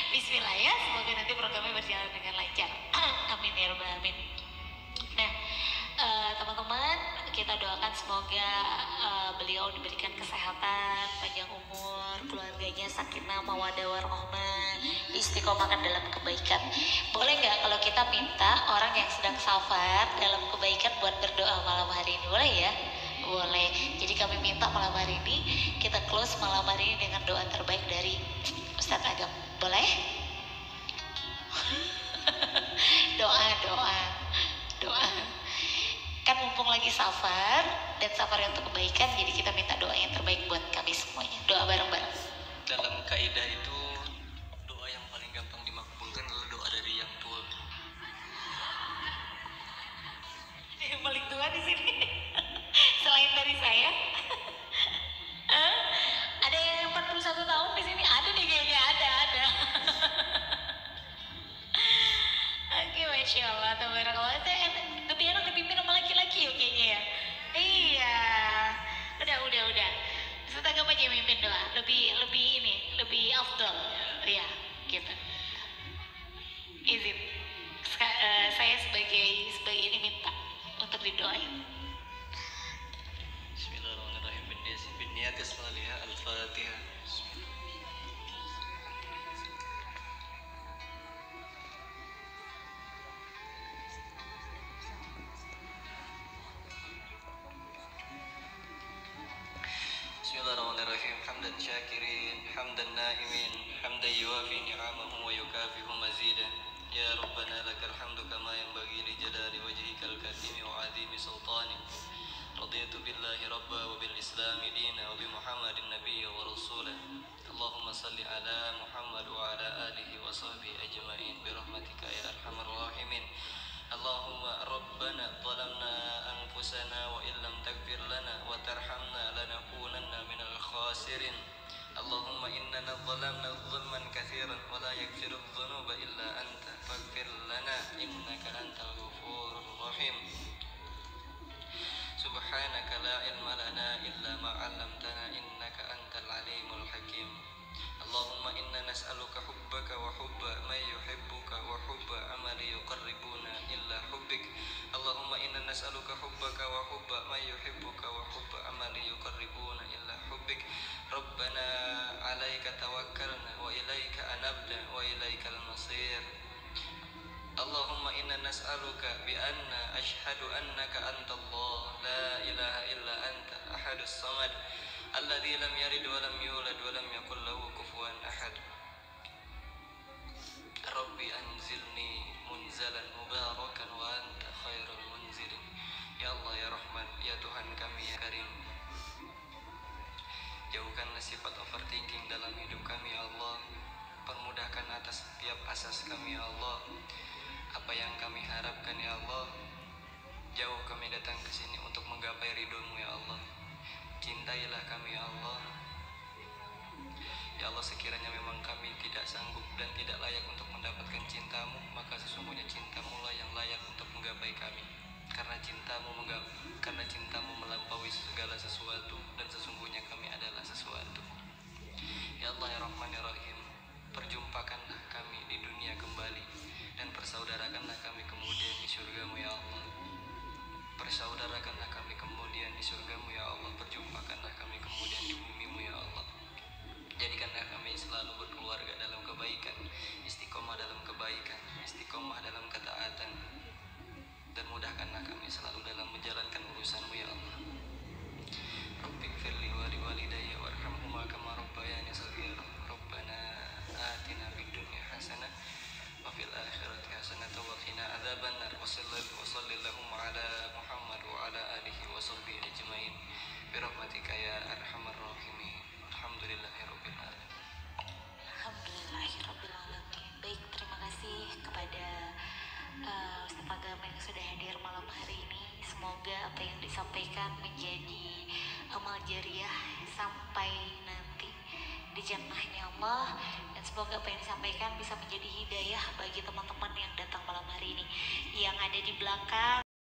Speaker 1: Bismillah ya, semoga nanti programnya berjalan dengan lancar. Amin ya rabbal alamin. Nah teman-teman, kita doakan semoga beliau diberikan kesehatan, panjang umur, keluarganya sakinah mawaddah warahmah, istiqomahkan dalam kebaikan. Boleh nggak kalau kita minta orang yang sedang safar dalam kebaikan buat berdoa malam hari ini? Boleh ya? Boleh. Jadi kami minta malam hari ini kita close malam hari ini dengan doa terbaik dari Ustadz Agam. Boleh? doa. Kan mumpung lagi safar dan safar untuk kebaikan, jadi kita minta doa yang terbaik buat kami semuanya. Doa bareng-bareng.
Speaker 4: Dalam kaidah itu doa yang paling gampang dimakbulkan adalah doa dari yang tua.
Speaker 1: Yang paling tua di sini selain dari saya. Ada yang 41 tahun di sini? Ada nih kayaknya, ada. Oke, masya Allah, tabarakallah. Lebih enak dipimpin sama laki-laki ya kayaknya ya. Iya, udah. Ustadz Agam aja mimpin doa. Lebih afdol, ya, gitu. Izin, saya sebagai ini minta untuk didoain.
Speaker 4: Bismillahirrahmanirrahim. Binniyati salihah al-Fatihah. Bismillahirrahmanirrahim. Hamdan syakirin, hamdan na'imin, hamdan yuafi ni'amahu wa yukafihu mazidah. Ya Rabbana lakal hamdu kama yanbaghi li jalali wajhikal karimi wa 'azimi sultanik. Raditu billahi rabba wa bil islami dina wa bi Muhammadin nabiyya wa rasulah. Allahumma salli ala Muhammad wa ala alihi wa sahbihi ajma'in bi rahmatika ya arhamar rahimin. Allahumma rabbana zalamna anfusana wa illam taghfir lana wa tarhamna lanakunanna minal khasirin. Allahumma innana zalamna zulman katsiran wa la yaghfiru dzunuba illa anta faghfir lana innaka antal ghafurur rahim. Subhanaka la ilma lana illa ma 'allamtana innaka antal alimul hakim. Allahumma inna nas'aluka hubbaka wa hubba man yuhibbuka wa hubba amali yuqarribuna illa hubbik. Allahumma inna nas'aluka hubbaka wa hubba man yuhibbuka wa hubba amali yuqarribuna illa hubbik. Rabbana 'alaika tawakkalna wa ilaika anabna wa ilaikal masir. Allahumma inna nas'aluka bi anna ashhadu annaka antallah la ilaha illa anta ahadus samad alladzi lam yalid wa lam yulad wa lam yakul lahu kufuwan ahad. Rabbi anzilni munzalan mubarakan wa anta khairul munzilin. Ya Allah ya Rahman, ya Tuhan kami ya Karim, jauhkanlah sifat overthinking dalam hidup kami ya Allah. Permudahkan atas setiap asas kami ya Allah. Apa yang kami harapkan ya Allah, jauh kami datang ke sini untuk menggapai ridho-Mu ya Allah. Cintailah kami ya Allah. Ya Allah, sekiranya memang kami tidak sanggup dan tidak layak untuk mendapatkan cinta-Mu, maka sesungguhnya cinta-Mu lah yang layak untuk menggapai kami. Karena cinta-Mu melampaui segala sesuatu, dan sesungguhnya kami adalah sesuatu. Ya Allah ya Rahman ya Rahim, perjumpakanlah kami di dunia kembali, dan persaudarakanlah kami kemudian di surga-Mu ya Allah. Persaudarakanlah kami kemudian di surga-Mu ya Allah. Perjumpakanlah kami kemudian di bumi-Mu ya Allah. Jadikanlah kami selalu berkeluarga dalam kebaikan, istiqomah dalam kebaikan, istiqomah dalam ketaatan, dan mudahkanlah kami selalu dalam menjalankan urusan-Mu ya Allah. Rabbighfirli wa liwalidayya warhamhuma kama rabbayani shaghira. Rabbana atina fid dunya hasanah wa fil akhirati hasanah wa qina adzabannar. Wa sallallahu ala Muhammad wa ala alihi wa sahbihi ajmain bi rahmatika ya arhamar rahimin. Alhamdulillahirabbil alamin.
Speaker 1: Alhamdulillahirabbil alamin. Baik, terima kasih kepada Ustaz Agama yang sudah hadir malam hari ini. Semoga apa yang disampaikan menjadi amal jariah sampai nanti di jannahnya Allah, dan semoga apa yang disampaikan bisa menjadi hidayah bagi teman-teman yang datang malam hari ini. Yang ada di belakang